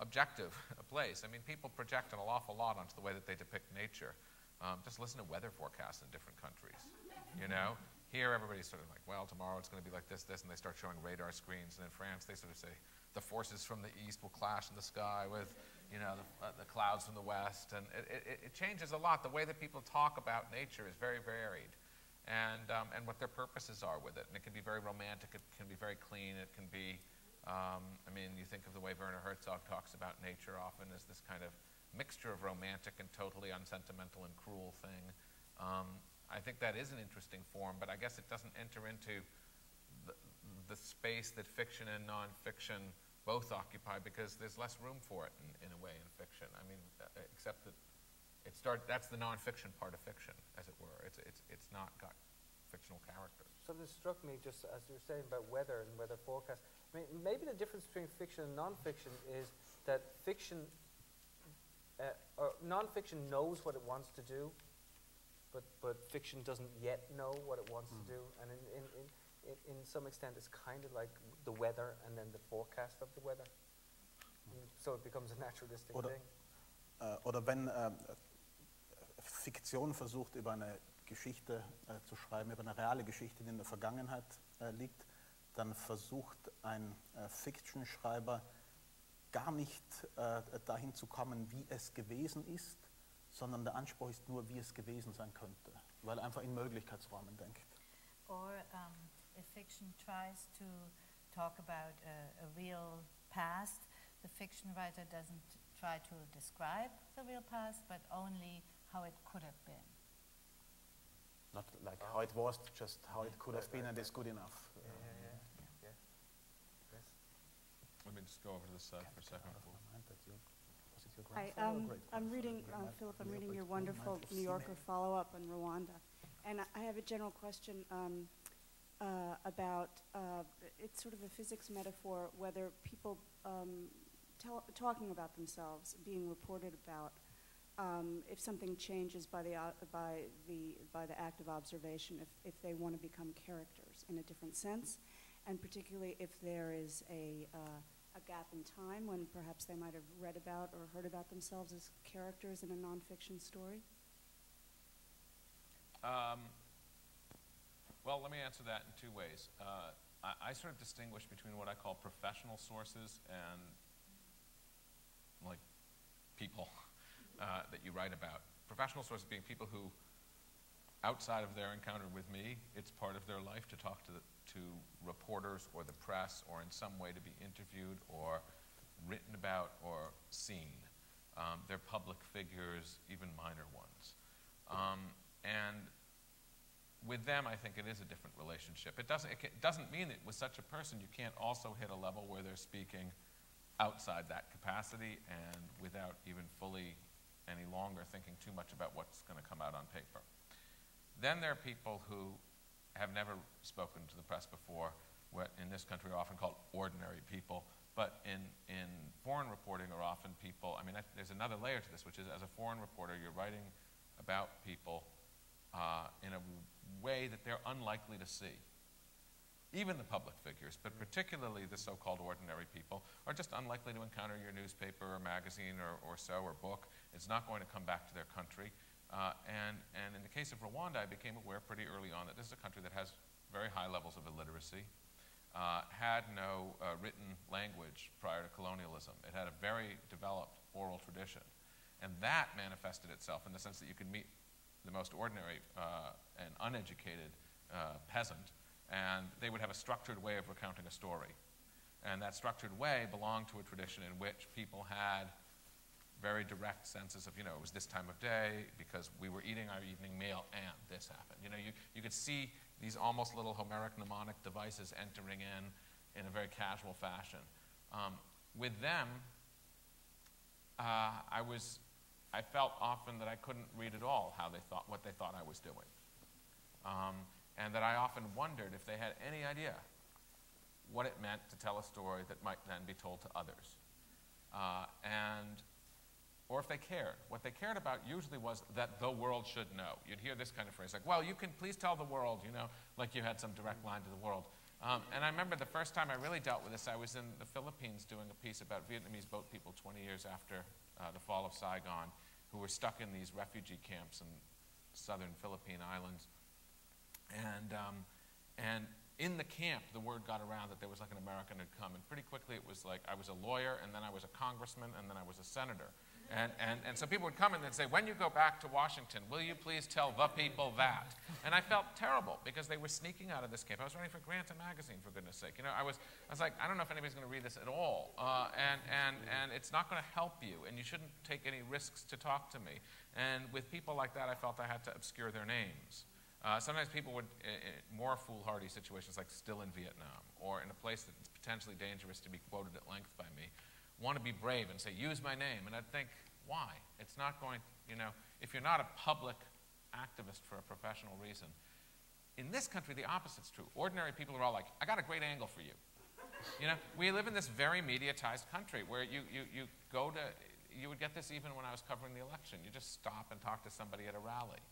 S1: objective a place. I mean, people project an awful lot onto the way that they depict nature. Just listen to weather forecasts in different countries, Here, everybody's sort of like, well, tomorrow it's going to be like this, and they start showing radar screens. And in France, they sort of say the forces from the east will clash in the sky with, the clouds from the west. And it changes a lot. The way that people talk about nature is very varied, and what their purposes are with it. And it can be very romantic. It can be very clean. It can be, you think of the way Werner Herzog talks about nature often as this kind of mixture of romantic and totally unsentimental and cruel thing. I think that is an interesting form, but I guess it doesn't enter into the space that fiction and nonfiction both occupy because there's less room for it in a way in fiction. Except that that's the nonfiction part of fiction, as it were. It's not got fictional characters.
S4: Something struck me just as you were saying about weather and weather forecast. Maybe the difference between fiction and nonfiction is that fiction or nonfiction knows what it wants to do, but fiction doesn't yet know what it wants to do, and in some extent it's kind of like the weather and then the forecast of the weather. So it becomes a naturalistic thing.
S2: Oder wenn Fiktion versucht, über eine Geschichte zu schreiben, über eine reale Geschichte, die in der Vergangenheit liegt, dann versucht ein Fiction-Schreiber gar nicht dahin zu kommen, wie es gewesen ist, sondern der Anspruch ist nur, wie es gewesen sein könnte, weil er einfach in Möglichkeitsräumen denkt.
S3: Or if fiction tries to talk about a real past, the fiction writer doesn't try to describe the real past, but only how it could have been.
S2: Not like how it was, just how it could have been, and it's good enough.
S1: Let me just go over to this side for a second.
S7: Hi, I'm reading, Philip, I'm reading your wonderful New Yorker follow-up on Rwanda. And I have a general question about, it's sort of a physics metaphor, whether people talking about themselves, being reported about, if something changes by the act of observation, if they want to become characters in a different sense, and particularly if there is a gap in time when perhaps they might have read about or heard about themselves as characters in a nonfiction story?
S1: Well, let me answer that in two ways. I sort of distinguish between what I call professional sources and like people that you write about. Professional sources being people who, outside of their encounter with me, it's part of their life to talk to to reporters or the press or in some way to be interviewed or written about or seen. They're public figures, even minor ones. And with them, I think it is a different relationship. It doesn't mean that with such a person you can't also hit a level where they're speaking outside that capacity and without even fully any longer thinking too much about what's going to come out on paper. Then there are people who have never spoken to the press before, what in this country are often called ordinary people, but in foreign reporting are often people, I mean, there's another layer to this, which is as a foreign reporter, you're writing about people in a way that they're unlikely to see. Even the public figures, but particularly the so-called ordinary people, are just unlikely to encounter your newspaper or magazine or book. It's not going to come back to their country. And in the case of Rwanda, I became aware pretty early on that this is a country that has very high levels of illiteracy, had no written language prior to colonialism. It had a very developed oral tradition. And that manifested itself in the sense that you could meet the most ordinary and uneducated peasant, and they would have a structured way of recounting a story. And that structured way belonged to a tradition in which people had very direct senses of, it was this time of day because we were eating our evening meal and this happened. You could see these almost little Homeric mnemonic devices entering in a very casual fashion. With them, I felt often that I couldn't read at all what they thought I was doing. And that I often wondered if they had any idea what it meant to tell a story that might then be told to others. Or if they cared. What they cared about usually was that the world should know. You'd hear this kind of phrase, like, well, you can please tell the world, like you had some direct line to the world. And I remember the first time I really dealt with this, I was in the Philippines doing a piece about Vietnamese boat people 20 years after the fall of Saigon, who were stuck in these refugee camps in southern Philippine islands. And in the camp, the word got around that there was like an American had come. And pretty quickly it was like I was a lawyer, and then I was a congressman, and then I was a senator. And so people would come and they'd say, when you go back to Washington, will you please tell the people that? And I felt terrible because they were sneaking out of this camp. I was writing for Granta magazine, for goodness sake. I was like, I don't know if anybody's going to read this at all. And it's not going to help you, and you shouldn't take any risks to talk to me. And with people like that, I felt I had to obscure their names. Sometimes people would, in more foolhardy situations like still in Vietnam or in a place that's potentially dangerous to be quoted at length by me, want to be brave and say, use my name. And I'd think, why? It's not going, if you're not a public activist for a professional reason. In this country, the opposite's true. Ordinary people are all like, I got a great angle for you. We live in this very mediatized country where you would get this even when I was covering the election. You just stop and talk to somebody at a rally.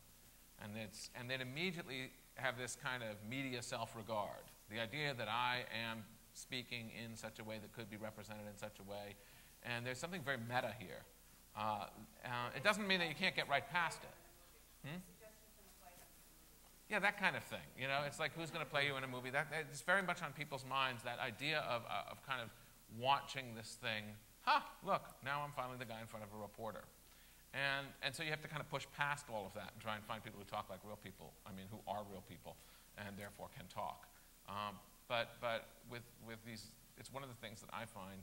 S1: And they'd immediately have this kind of media self-regard. The idea that I am speaking in such a way that could be represented in such a way. And there's something very meta here. It doesn't mean that you can't get right past it. Yeah, that kind of thing. It's like, who's going to play you in a movie? It's very much on people's minds, that idea of kind of watching this thing. Look, now I'm finally the guy in front of a reporter. And so you have to kind of push past all of that and try and find people who talk like real people, who are real people, and therefore can talk. But with these, it's one of the things that I find,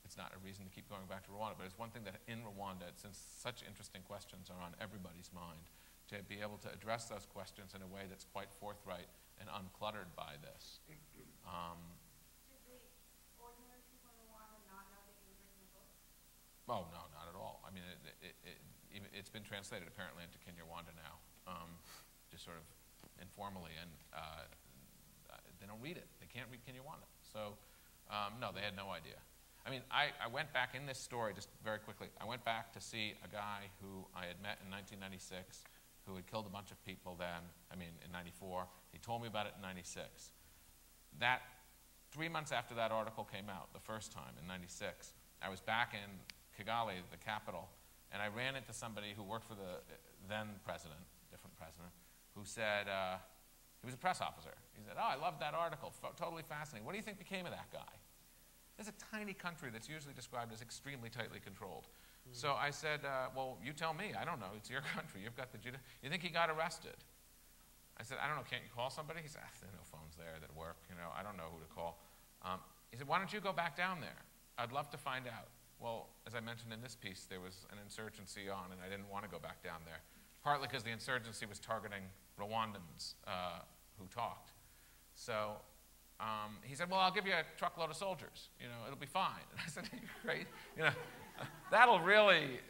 S1: it's not a reason to keep going back to Rwanda, but it's one thing that in Rwanda, since such interesting questions are on everybody's mind, to be able to address those questions in a way that's quite forthright and uncluttered by this.
S7: Did the ordinary people in Rwanda not know that you were written a book?
S1: Oh, no, not at all. It's been translated apparently into Kinyarwanda now, just sort of informally, and they don't read it. They can't read Kinyarwanda. So, no, they had no idea. I went back in this story, just very quickly, I went back to see a guy who I had met in 1996, who had killed a bunch of people then, in 94. He told me about it in 96. 3 months after that article came out, the first time, in 96, I was back in Kigali, the capital, and I ran into somebody who worked for the then president, different president, who said, he was a press officer. He said, I loved that article, totally fascinating. What do you think became of that guy? It's a tiny country that's usually described as extremely tightly controlled. So I said, well, you tell me. I don't know. It's your country. You've got the You think he got arrested? I said, I don't know, can't you call somebody? He said, there are no phones there that work, I don't know who to call. He said, why don't you go back down there? I'd love to find out. Well, as I mentioned in this piece, there was an insurgency on, and I didn't want to go back down there, partly because the insurgency was targeting Rwandans who talked. So he said, well, I'll give you a truckload of soldiers. It'll be fine. And I said, great. That'll really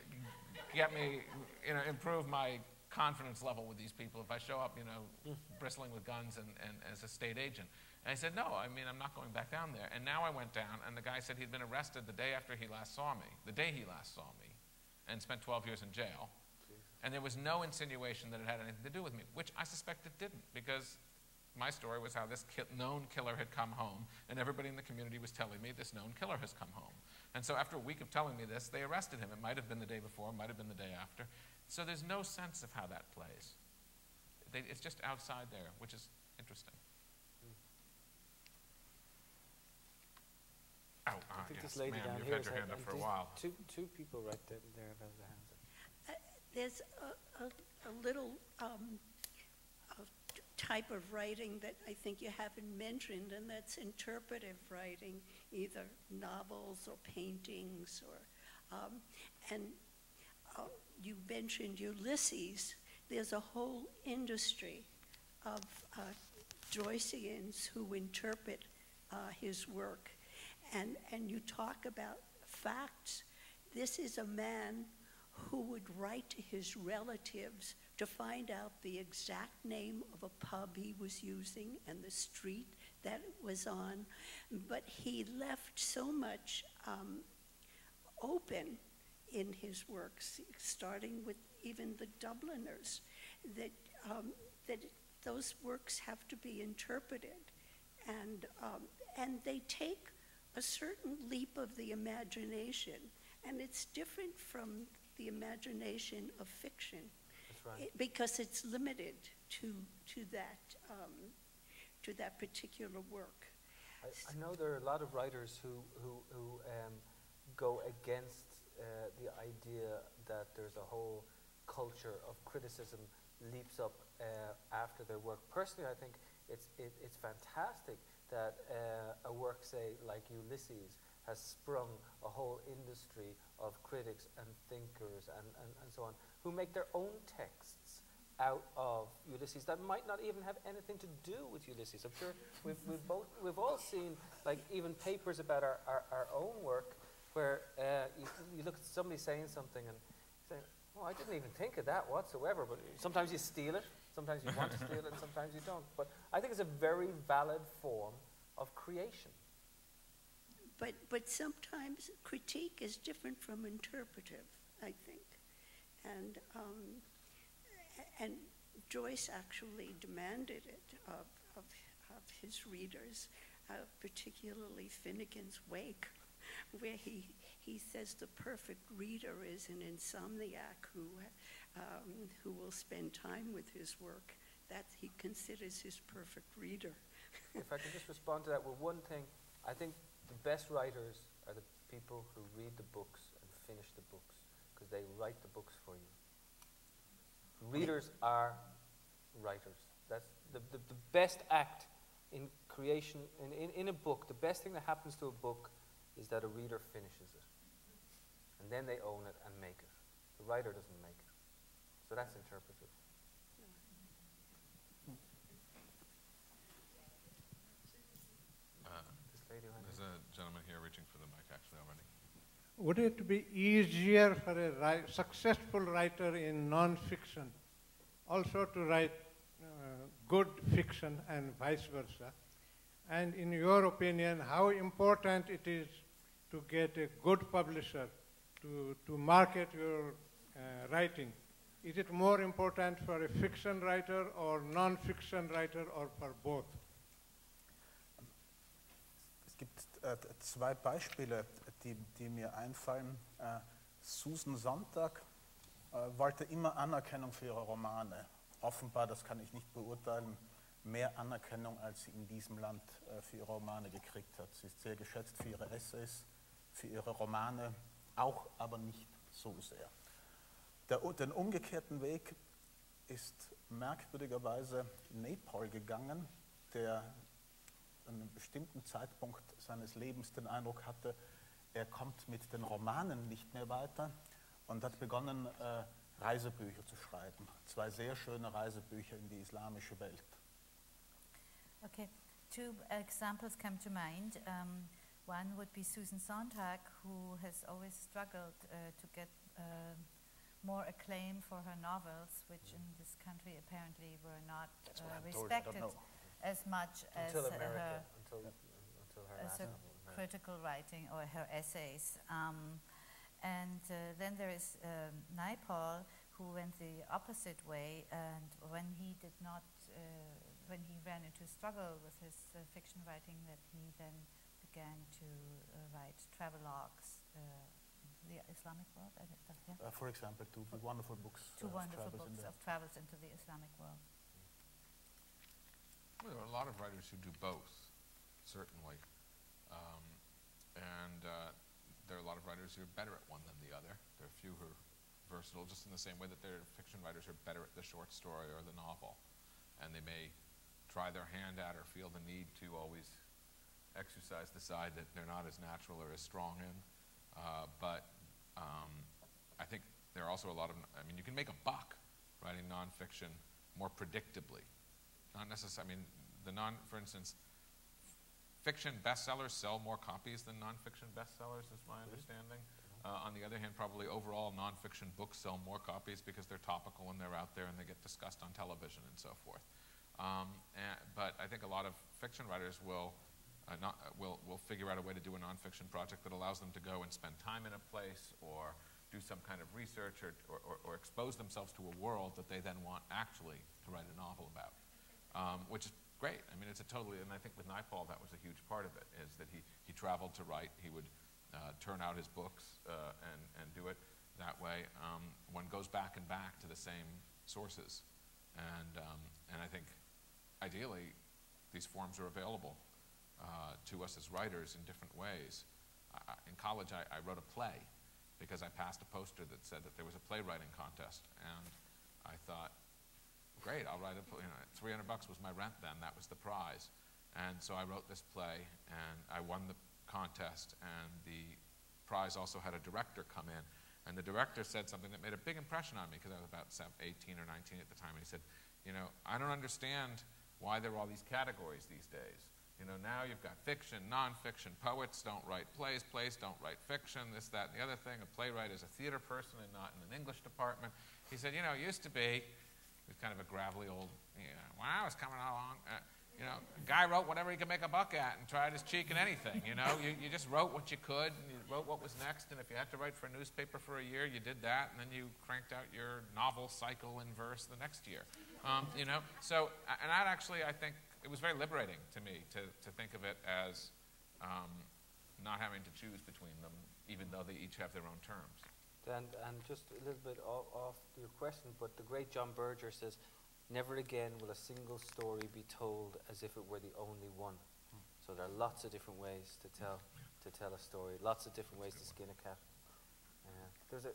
S1: get me, improve my confidence level with these people if I show up, bristling with guns and as a state agent. And I said, no, I'm not going back down there. And now I went down, and the guy said he'd been arrested the day after he last saw me, and spent 12 years in jail. And there was no insinuation that it had anything to do with me, which I suspect it didn't, because my story was how this known killer had come home, and everybody in the community was telling me this known killer has come home. And so after a week of telling me this, they arrested him. It might have been the day before, it might have been the day after. So there's no sense of how that plays. It's just outside there, which is interesting. Oh,
S4: I think
S1: yes,
S4: this lady
S1: ma'am,
S4: down
S1: you've
S4: here
S1: had your hand up for a while.
S4: Two people right there have their hands up.
S8: There's a little type of writing that I think you haven't mentioned, and that's interpretive writing, either novels or paintings, or you mentioned Ulysses. There's a whole industry of Joyceans who interpret his work, and you talk about facts. This is a man who would write to his relatives to find out the exact name of a pub he was using and the street that it was on. But he left so much open in his works, starting with even the Dubliners, that those works have to be interpreted. And they take a certain leap of the imagination, and it's different from the imagination of fiction.
S4: That's right.
S8: Because it's limited to that particular work.
S4: I know there are a lot of writers who go against the idea that there's a whole culture of criticism leaps up after their work. Personally, I think it's fantastic that a work, say, like Ulysses, has sprung a whole industry of critics and thinkers and so on, who make their own texts out of Ulysses that might not even have anything to do with Ulysses. I'm sure we've all seen, like, even papers about our own work where you look at somebody saying something and say, oh, I didn't even think of that whatsoever. But sometimes you steal it, sometimes you want to steal it, and sometimes you don't. But I think it's a very valid form of creation.
S8: But sometimes critique is different from interpretive, I think. And Joyce actually demanded it of his readers, particularly Finnegan's Wake, where he says the perfect reader is an insomniac who will spend time with his work. That he considers his perfect reader.
S4: If I can just respond to that with one thing, I think the best writers are the people who read the books and finish the books, because they write the books for you. Readers are writers. That's the best act in creation, in a book. The best thing that happens to a book is that a reader finishes it. And then they own it and make it. The writer doesn't make it. So that's interpretive.
S1: There's a gentleman here reaching for the mic actually already.
S9: Would it be easier for a successful writer in non-fiction also to write good fiction and vice versa? And in your opinion, how important it is to get a good publisher to market your writing? Is it more important for a fiction writer or non-fiction writer or for both?
S2: Es gibt zwei Beispiele, die mir einfallen. Susan Sontag wollte immer Anerkennung für ihre Romane. Offenbar, das kann ich nicht beurteilen, mehr Anerkennung, als sie in diesem Land für ihre Romane gekriegt hat. Sie ist sehr geschätzt für ihre Essays, für ihre Romane, auch aber nicht so sehr. Den umgekehrten Weg ist merkwürdigerweise in Nepal gegangen, der an einem bestimmten Zeitpunkt seines Lebens den Eindruck hatte, er kommt mit den Romanen nicht mehr weiter und hat begonnen, Reisebücher zu schreiben. 2 sehr schöne Reisebücher in die islamische Welt.
S3: Okay, 2 examples come to mind. One would be Susan Sontag, who has always struggled to get more acclaim for her novels, which in this country apparently were not respected as much as
S4: until
S3: her
S4: novel,
S3: critical writing or her essays. And then there is Naipaul, who went the opposite way, and when he did not, when he ran into struggle with his fiction writing, that he then began to write travelogues, the Islamic world.
S2: For example, 2 wonderful books.
S3: 2 wonderful books of travels into the Islamic world.
S1: Well, there are a lot of writers who do both, certainly. There are a lot of writers who are better at one than the other. There are a few who are versatile, just in the same way that there are fiction writers who are better at the short story or the novel. And they may try their hand at or feel the need to always exercise the side that they're not as natural or as strong in. But I think there are also a lot of, I mean, you can make a buck writing nonfiction more predictably. Not necessarily, for instance, fiction bestsellers sell more copies than nonfiction bestsellers, is my understanding. On the other hand, probably overall nonfiction books sell more copies because they're topical and they're out there and they get discussed on television and so forth. But I think a lot of fiction writers will figure out a way to do a nonfiction project that allows them to go and spend time in a place or do some kind of research or expose themselves to a world that they then want actually to write a novel about, which is great. I mean, it's a totally, and I think with Naipaul that was a huge part of it, is that he traveled to write. He would turn out his books and do it that way. One goes back and back to the same sources. And I think ideally these forms are available to us as writers in different ways. In college I wrote a play because I passed a poster that said that there was a playwriting contest, and I thought, great, I'll write $300 was my rent then, that was the prize. And so I wrote this play and I won the contest, and the prize also had a director come in. And the director said something that made a big impression on me, because I was about 18 or 19 at the time. And he said, I don't understand why there are all these categories these days. Now you've got fiction, nonfiction, poets don't write plays, plays don't write fiction, this, that, and the other thing. A playwright is a theater person and not in an English department. He said, it used to be, he was kind of a gravelly old, when I was coming along, a guy wrote whatever he could make a buck at and tried his cheek at anything, You just wrote what you could, and you wrote what was next, and if you had to write for a newspaper for a year, you did that, and then you cranked out your novel cycle in verse the next year. So, and that actually, I think, it was very liberating to me to think of it as not having to choose between them, even though they each have their own terms.
S4: And just a little bit off your question, but the great John Berger says, never again will a single story be told as if it were the only one. So there are lots of different ways to tell a story, lots of different ways to skin a cat. There's a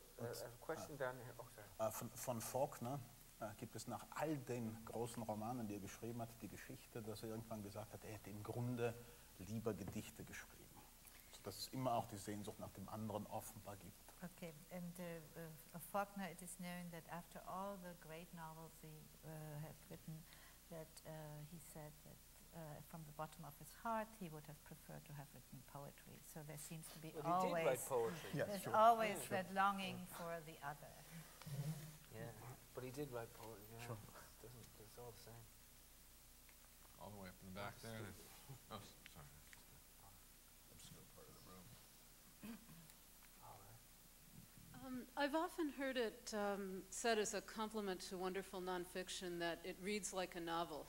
S4: question down here. Oh, sorry.
S2: Von Faulkner gibt es nach all den großen Romanen, die er geschrieben hat, die Geschichte, dass er irgendwann gesagt hat, er hätte im Grunde lieber Gedichte geschrieben. Dass es immer auch die Sehnsucht nach dem anderen offenbar gibt.
S3: Okay, and of Faulkner, it is known that after all the great novels he had written, that he said that from the bottom of his heart he would have preferred to have written poetry. So there seems to be
S4: he did write poetry.
S3: There's always that longing for the other.
S4: Yeah, but he did write poetry. Yeah.
S2: Sure.
S4: It's all the same.
S1: All the way up in the back there. Oh, sorry. I'm still part of the room.
S10: I've often heard it said as a compliment to wonderful nonfiction that it reads like a novel.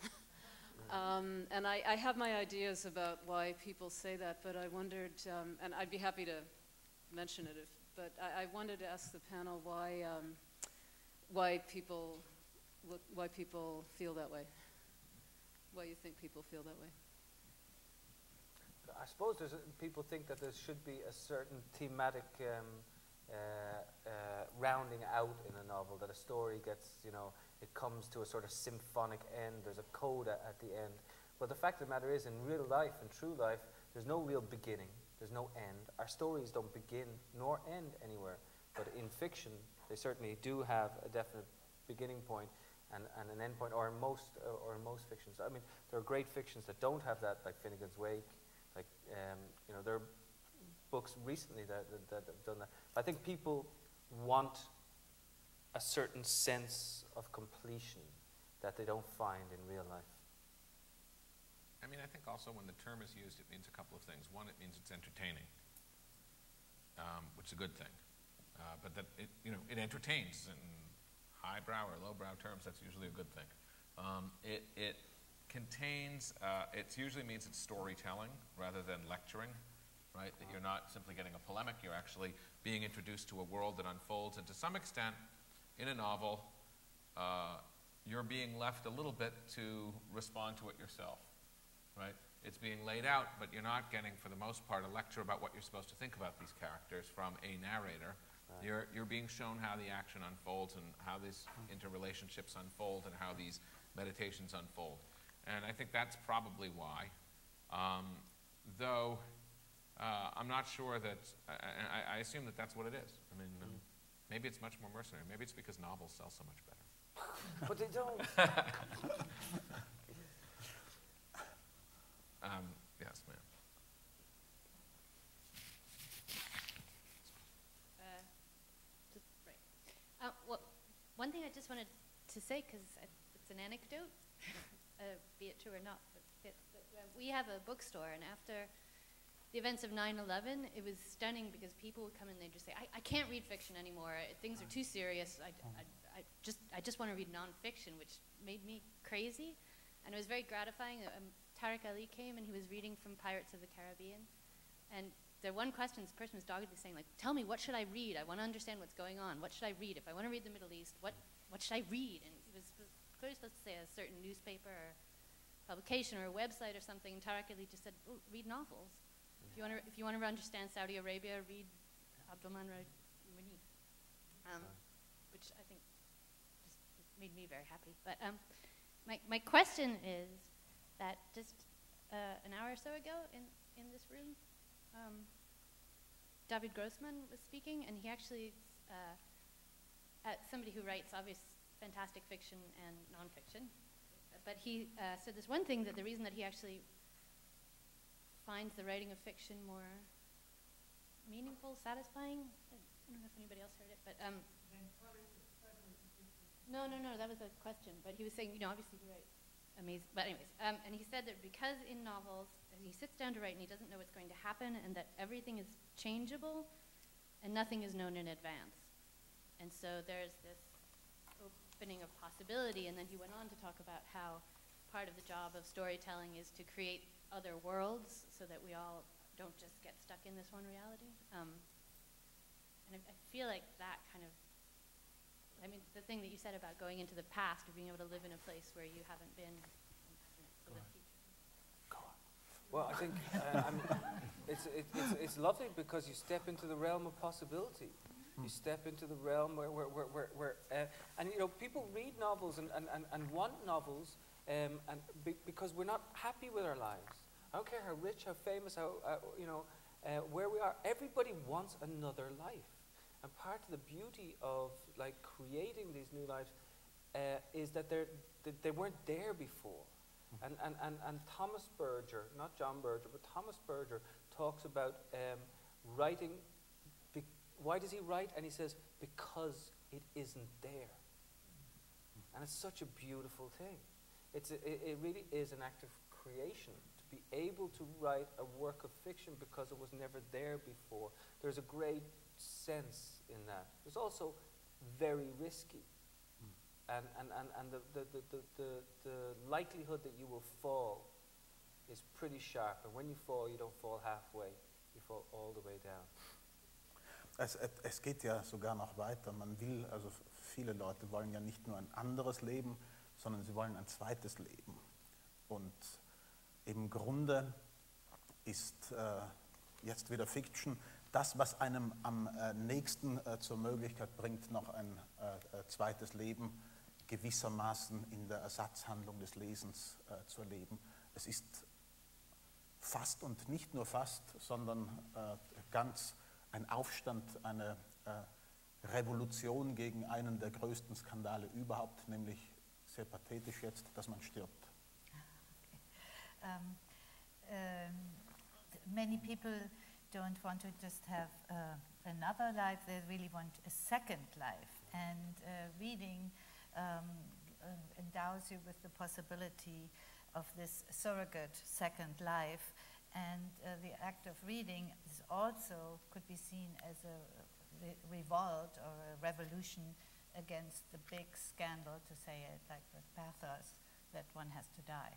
S10: And I have my ideas about why people say that, but I wondered, and I'd be happy to mention it, but I wanted to ask the panel why people feel that way. Why you think people feel that way?
S4: I suppose people think that there should be a certain thematic rounding out in a novel, that a story gets, it comes to a sort of symphonic end, there's a coda at the end. But the fact of the matter is, in real life, in true life, there's no real beginning, there's no end. Our stories don't begin nor end anywhere. But in fiction, they certainly do have a definite beginning point and an end point, or in most fictions. I mean, there are great fictions that don't have that, like Finnegan's Wake, like, you know, there are books recently that have done that. I think people want a certain sense of completion that they don't find in real life.
S1: I mean, I think also when the term is used, it means a couple of things. One, it means it's entertaining, which is a good thing. But that it, you know, it entertains in highbrow or lowbrow terms. That's usually a good thing. It contains. It usually means it's storytelling rather than lecturing, right? That you're not simply getting a polemic. You're actually being introduced to a world that unfolds. And to some extent, in a novel, you're being left a little bit to respond to it yourself, right? It's being laid out, but you're not getting, for the most part, a lecture about what you're supposed to think about these characters from a narrator. Right. You're being shown how the action unfolds and how these interrelationships unfold and how these meditations unfold. And I think that's probably why. Though I'm not sure that, I assume that that's what it is. I mean, maybe it's much more mercenary. Maybe it's because novels sell so much better.
S4: But they don't.
S1: Yes, ma'am.
S11: Well, one thing I just wanted to say, because it's an anecdote, be it true or not, but we have a bookstore, and after the events of 9/11, it was stunning because people would come and they'd just say, I can't read fiction anymore. Things are too serious. I just want to read nonfiction, which made me crazy. And it was very gratifying. Tariq Ali came and he was reading from Pirates of the Caribbean. And the one question, this person was doggedly saying, like, tell me, what should I read? I want to understand what's going on. What should I read? If I want to read the Middle East, what should I read? And he was clearly supposed to say a certain newspaper or publication or a website or something. And Tariq Ali just said, oh, read novels. If you want to understand Saudi Arabia, read Abdulman Munif, which I think just made me very happy. But my question is that just an hour or so ago in this room, David Grossman was speaking, and he actually, somebody who writes obvious fantastic fiction and nonfiction, but he said this one thing, that the reason that he actually finds the writing of fiction more meaningful, satisfying. I don't know if anybody else heard it, but no, that was a question. But he was saying, you know, obviously you write amazing. But anyways, and he said that because in novels he sits down to write and he doesn't know what's going to happen, and that everything is changeable, and nothing is known in advance. And so there's this opening of possibility. And then he went on to talk about how part of the job of storytelling is to create other worlds so that we all don't just get stuck in this one reality. And I feel like that kind of, I mean, the thing that you said about going into the past or being able to live in a place where you haven't been for the future.
S4: Well, I think it's lovely because you step into the realm of possibility. You step into the realm where and you know, people read novels and want novels because we're not happy with our lives. I don't care how rich, how famous, how you know, where we are. Everybody wants another life, and part of the beauty of like creating these new lives is that they weren't there before. And Thomas Berger, not John Berger, but Thomas Berger talks about writing. Why does he write? And he says, because it isn't there. And it's such a beautiful thing. It really is an act of creation to be able to write a work of fiction because it was never there before. There's a great sense in that. It's also very risky. And the likelihood that you will fall is pretty sharp. And when you fall, you don't fall halfway. You fall all the way down.
S2: Es geht ja sogar noch weiter. Man will, also viele Leute wollen ja nicht nur ein anderes Leben, sondern sie wollen ein zweites Leben. Und im Grunde ist jetzt wieder Fiction das, was einem am nächsten zur Möglichkeit bringt, noch ein zweites Leben gewissermaßen in der Ersatzhandlung des Lesens zu erleben. Es ist fast und nicht nur fast, sondern ganz ein Aufstand, eine Revolution gegen einen der größten Skandale überhaupt, nämlich sehr pathetisch jetzt, dass man stirbt.
S3: Many people don't want to just have another life, they really want a second life. And reading endows you with the possibility of this surrogate second life. And the act of reading is also could be seen as a revolt or a revolution against the big scandal, to say it like with pathos, that one has to die.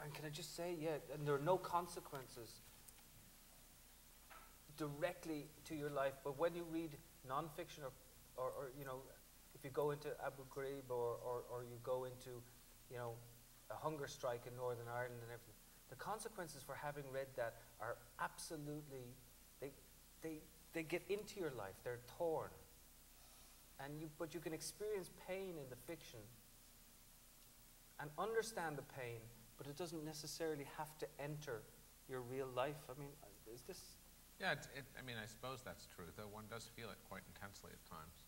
S4: And can I just say, yeah, and there are no consequences directly to your life, but when you read nonfiction or you know, if you go into Abu Ghraib or you go into, you know, a hunger strike in Northern Ireland and everything, the consequences for having read that are absolutely, they get into your life, they're torn. But you can experience pain in the fiction and understand the pain, but it doesn't necessarily have to enter your real life. I mean, is this?
S1: Yeah, I mean, I suppose that's true, though one does feel it quite intensely at times.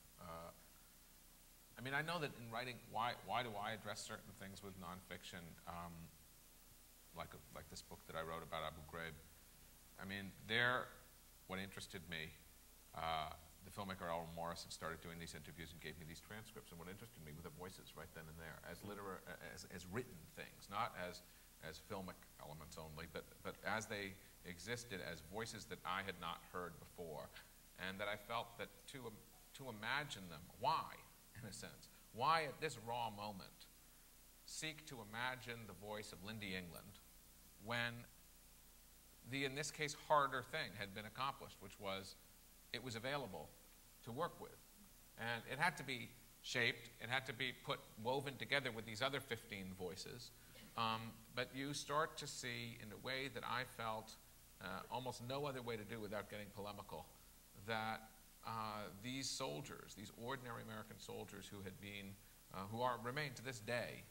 S1: I mean, I know that in writing, why do I address certain things with nonfiction, like this book that I wrote about Abu Ghraib? I mean, what interested me, the filmmaker Elmer Morris had started doing these interviews and gave me these transcripts, and what interested me were the voices right then and there, as written things, not as filmic elements only, but as they existed as voices that I had not heard before, and that I felt that to imagine them, why, in a sense, why at this raw moment seek to imagine the voice of Lindy England when the, in this case, harder thing had been accomplished, which was it was available to work with. And it had to be shaped, it had to be woven together with these other 15 voices. But you start to see, in a way that I felt almost no other way to do without getting polemical, that these soldiers, these ordinary American soldiers who had been, remain to this day,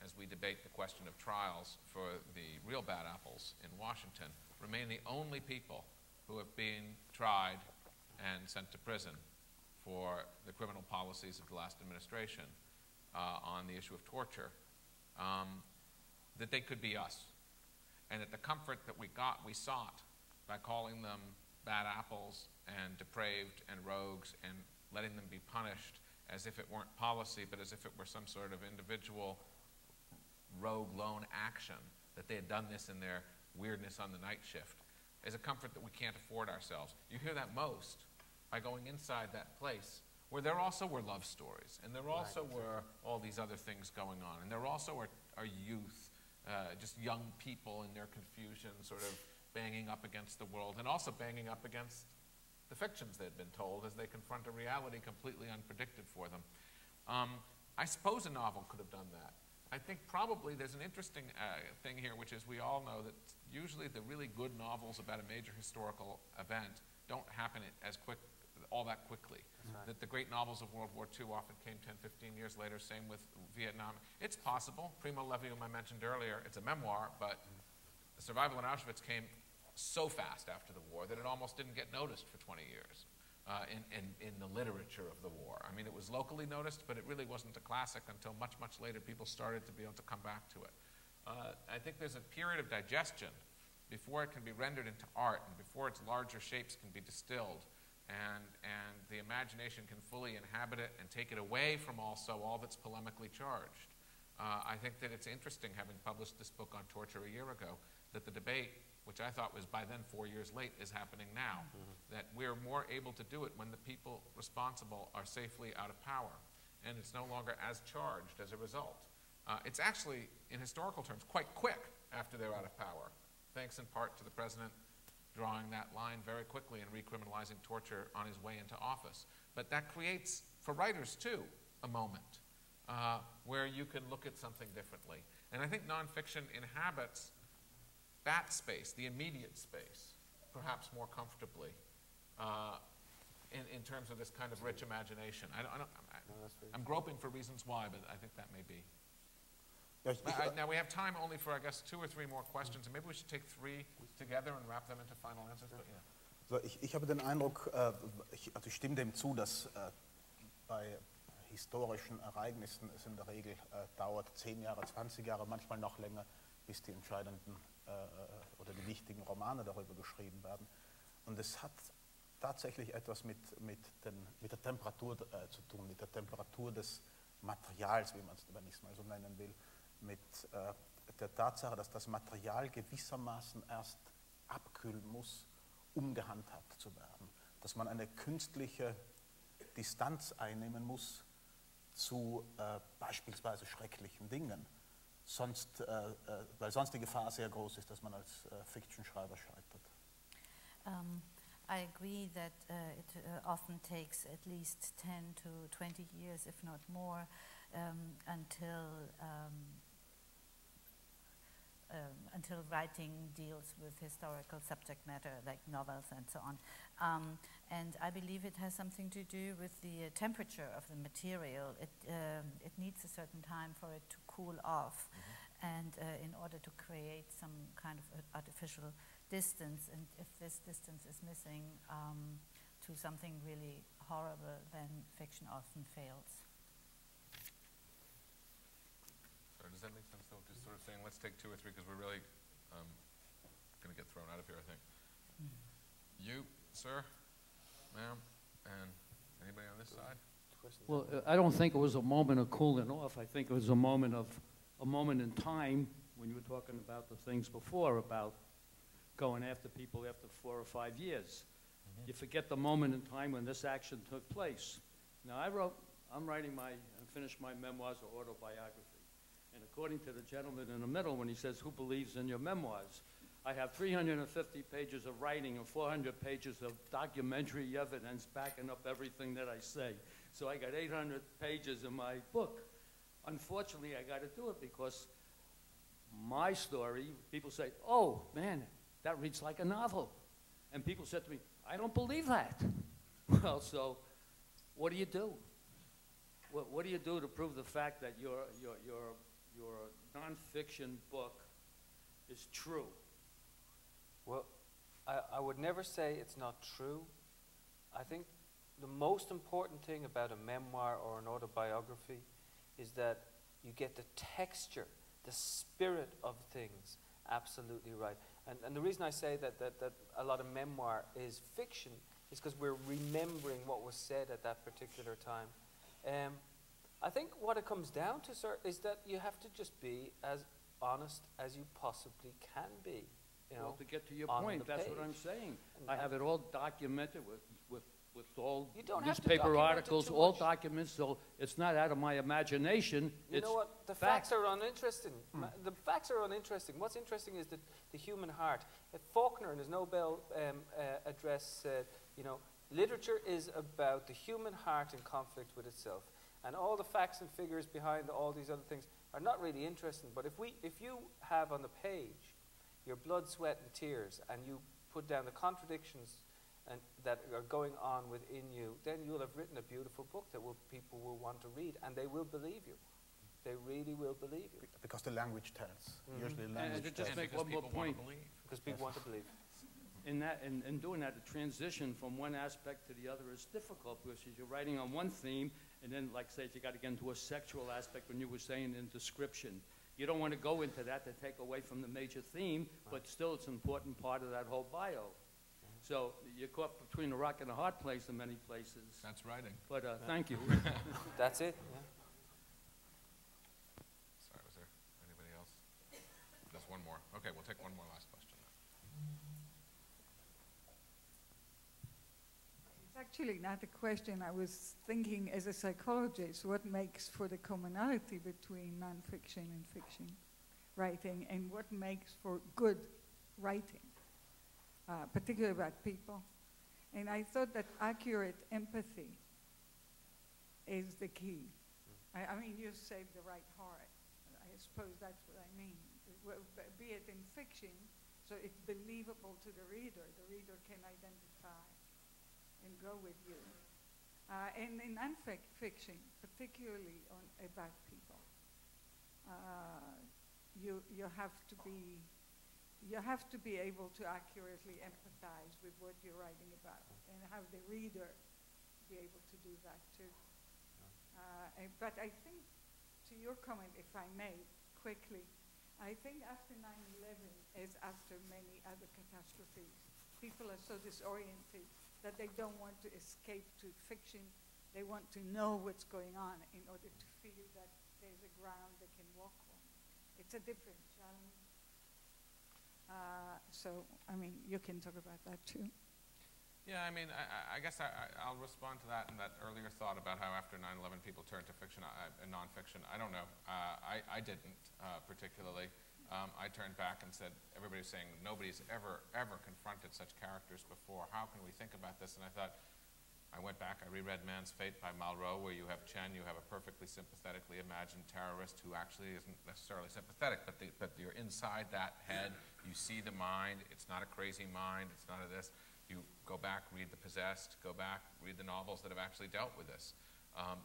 S1: as we debate the question of trials for the real bad apples in Washington, remain the only people who have been tried and sent to prison for the criminal policies of the last administration on the issue of torture, that they could be us. And that the comfort that we sought by calling them bad apples and depraved and rogues and letting them be punished as if it weren't policy, but as if it were some sort of individual rogue lone action, that they had done this in their weirdness on the night shift, is a comfort that we can't afford ourselves. You hear that most by going inside that place where there also were love stories, and there also were all these other things going on, and there also are youth, just young people in their confusion, sort of banging up against the world, and also banging up against the fictions they'd been told as they confront a reality completely unpredicted for them. I suppose a novel could have done that. I think probably there's an interesting thing here, which is we all know that usually the really good novels about a major historical event don't happen all that quickly. Right. That the great novels of World War II often came 10, 15 years later, same with Vietnam. It's possible. Primo Levi, whom I mentioned earlier, it's a memoir, but the survival in Auschwitz came so fast after the war that it almost didn't get noticed for 20 years in the literature of the war. I mean, it was locally noticed, but it really wasn't a classic until much, much later people started to be able to come back to it. I think there's a period of digestion before it can be rendered into art and before its larger shapes can be distilled and the imagination can fully inhabit it and take it away from also all that's polemically charged. I think that it's interesting, having published this book on torture a year ago, that the debate, which I thought was by then 4 years late, is happening now. That we're more able to do it when the people responsible are safely out of power. And it's no longer as charged as a result. It's actually, in historical terms, quite quick after they're out of power, thanks in part to the president drawing that line very quickly and recriminalizing torture on his way into office. But that creates, for writers too, a moment where you can look at something differently. And I think nonfiction inhabits that space, the immediate space, perhaps more comfortably in terms of this kind of rich imagination.
S4: No, that's very
S1: I'm groping for reasons why, but I think that may be.
S2: Ja,
S1: Now we have time only for, I guess, 2 or 3 more questions, and maybe we should take 3 together and wrap them into final answers. But yeah.
S2: So, ich habe den Eindruck, ich stimme dem zu, dass bei historischen Ereignissen es in der Regel dauert 10 Jahre, 20 Jahre, manchmal noch länger, bis die entscheidenden oder die wichtigen Romane darüber geschrieben werden. Und es hat tatsächlich etwas mit der Temperatur zu tun, mit der Temperatur des Materials, wenn ich es mal so nennen will, mit der Tatsache, dass das Material gewissermaßen erst abkühlen muss, um gehandhabt zu werden. Dass man eine künstliche Distanz einnehmen muss zu beispielsweise schrecklichen Dingen, weil sonst die Gefahr sehr groß ist, dass man als Fiction-Schreiber scheitert.
S3: I agree that it often takes at least 10 to 20 years, if not more, until writing deals with historical subject matter like novels and so on. And I believe it has something to do with the temperature of the material. It needs a certain time for it to cool off, and in order to create some kind of artificial distance. And if this distance is missing to something really horrible, then fiction often fails.
S1: Does that make sense, though? Just sort of saying, let's take 2 or 3, because we're really going to get thrown out of here, I think. You, sir, ma'am, and anybody on this side?
S12: Well, I don't think it was a moment of cooling off. I think it was a moment in time when you were talking about the things before about going after people after 4 or 5 years. You forget the moment in time when this action took place. Now, I finished my memoirs or autobiography. And according to the gentleman in the middle, when he says, who believes in your memoirs? I have 350 pages of writing and 400 pages of documentary evidence backing up everything that I say. So I got 800 pages in my book. Unfortunately, I got to do it because my story, people say, oh, man, that reads like a novel. And people said to me, I don't believe that. Well, so what do you do? What do you do to prove the fact that your nonfiction book is true?
S4: Well, I would never say it's not true. I think the most important thing about a memoir or an autobiography is that you get the texture, the spirit of things absolutely right. And the reason I say that a lot of memoir is fiction is because we're remembering what was said at that particular time. I think what it comes down to, sir, is that you have to just be as honest as you possibly can be. You know,
S12: well, to get to your point, that's what I'm saying. I have it all documented with all newspaper articles, all documents, so it's not out of my imagination.
S4: You know what? The facts are uninteresting. The facts are uninteresting. What's interesting is the human heart. Faulkner in his Nobel address said, you know, literature is about the human heart in conflict with itself. And all the facts and figures behind all these other things are not really interesting. But if you have on the page your blood, sweat, and tears, and you put down the contradictions that are going on within you, then you'll have written a beautiful book that people will want to read, and they will believe you. They really will believe you.
S2: Because the language tells. Usually language tells.
S12: And to just make one more point.
S4: Because people want to believe.
S12: In doing that, the transition from one aspect to the other is difficult because you're writing on one theme, and then, like, say, if you got to get into a sexual aspect when you were saying in description. You don't want to go into that to take away from the major theme, but still it's an important part of that whole bio. So you're caught between a rock and a hard place in many places.
S1: That's writing.
S12: But thank you.
S4: That's it. Yeah.
S1: Sorry, was there anybody else? Just one more. Okay, we'll take one more last question.
S13: It's actually not a question. I was thinking as a psychologist, what makes for the commonality between nonfiction and fiction writing, and what makes for good writing? Particularly about people. And I thought that accurate empathy is the key. I mean, you saved the right heart. I suppose that's what I mean. Be it in fiction, so it's believable to the reader. The reader can identify and go with you. And in non-fiction, particularly about people, you have to be able to accurately empathize with what you're writing about, and have the reader be able to do that too. But I think, to your comment, if I may, quickly, I think after 9/11, as after many other catastrophes, people are so disoriented that they don't want to escape to fiction. They want to know what's going on in order to feel that there's a ground they can walk on. It's a different challenge. So, I mean, you can talk about that too.
S1: Yeah, I mean, I guess I'll respond to that and that earlier thought about how after 9/11 people turned to fiction and nonfiction. I don't know. I didn't particularly. I turned back and said, everybody's saying nobody's ever confronted such characters before. How can we think about this? And I thought, I went back, I reread Man's Fate by Malraux, where you have Chen, you have a perfectly sympathetically imagined terrorist who actually isn't necessarily sympathetic, but you're inside that head, you see the mind, it's not a crazy mind, it's not a this. You go back, read The Possessed, go back, read the novels that have actually dealt with this.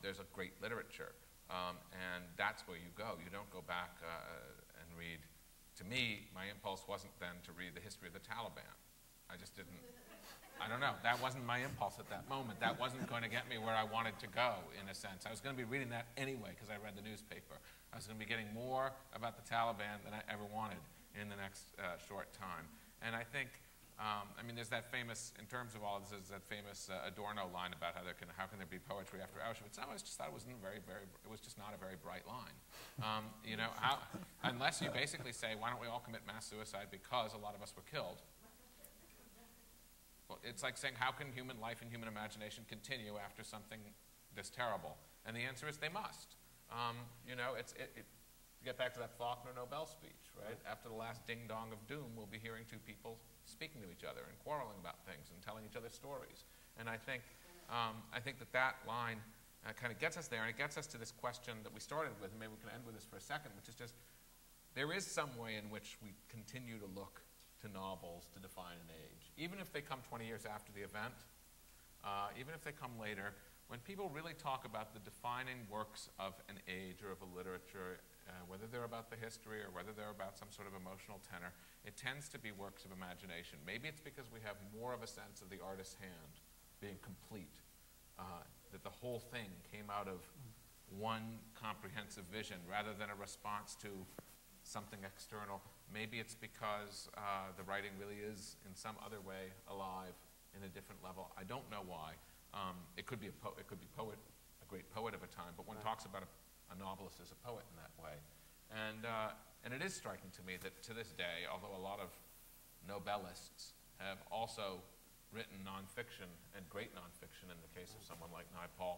S1: There's a great literature, and that's where you go. You don't go back and read. To me, my impulse wasn't then to read the history of the Taliban. I just didn't, I don't know, that wasn't my impulse at that moment. That wasn't going to get me where I wanted to go, in a sense. I was going to be reading that anyway because I read the newspaper. I was going to be getting more about the Taliban than I ever wanted in the next short time. And I think, I mean, there's that famous, in terms of all this, is that famous Adorno line about how can there be poetry after Auschwitz? I always just thought it was it was just not a very bright line. You know, unless you basically say, why don't we all commit mass suicide because a lot of us were killed? Well, it's like saying, how can human life and human imagination continue after something this terrible? And the answer is they must. You know, to get back to that Faulkner Nobel speech, right? After the last ding-dong of doom, we'll be hearing two people speaking to each other and quarreling about things and telling each other stories. And I think that line kind of gets us there, and it gets us to this question that we started with, and maybe we can end with this for a second, which is just, there is some way in which we continue to look to novels to define an age. Even if they come 20 years after the event, even if they come later, when people really talk about the defining works of an age or of a literature, whether they're about the history or whether they're about some sort of emotional tenor, it tends to be works of imagination. Maybe it's because we have more of a sense of the artist's hand being complete, that the whole thing came out of one comprehensive vision rather than a response to something external. Maybe it's because the writing really is in some other way alive in a different level. I don't know why. It could be a great poet of a time, but one talks about a novelist as a poet in that way. And it is striking to me that to this day, although a lot of novelists have also written nonfiction, and great nonfiction in the case of someone like Naipaul,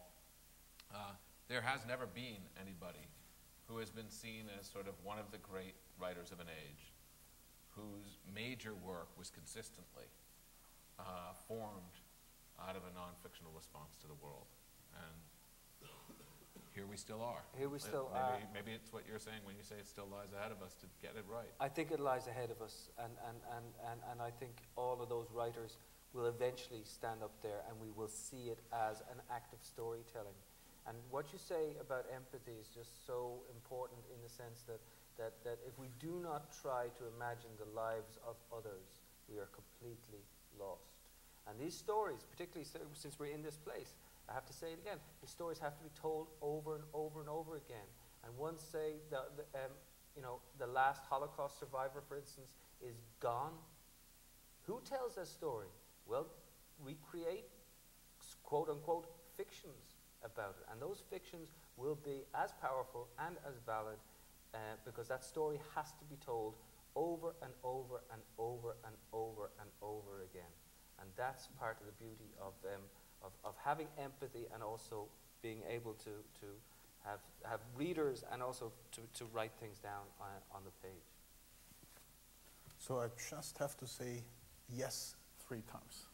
S1: there has never been anybody who has been seen as sort of one of the great writers of an age, whose major work was consistently formed out of a non-fictional response to the world. And here we still are.
S4: Here we still are.
S1: Maybe it's what you're saying when you say it still lies ahead of us to get it right.
S4: I think it lies ahead of us, and I think all of those writers will eventually stand up there and we will see it as an act of storytelling. And what you say about empathy is just so important in the sense that if we do not try to imagine the lives of others, we are completely lost. And these stories, particularly since we're in this place, I have to say it again, these stories have to be told over and over and over again. And once, say, the last Holocaust survivor, for instance, is gone, who tells that story? Well, we create, quote-unquote, fictions about it. And those fictions will be as powerful and as valid because that story has to be told over and over and over and over and over again. And that's part of the beauty of having empathy and also being able to have readers and also to write things down on the page.
S2: So I just have to say yes 3 times.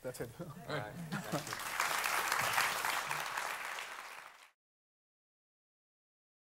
S2: That's it.
S4: All right. Thank you.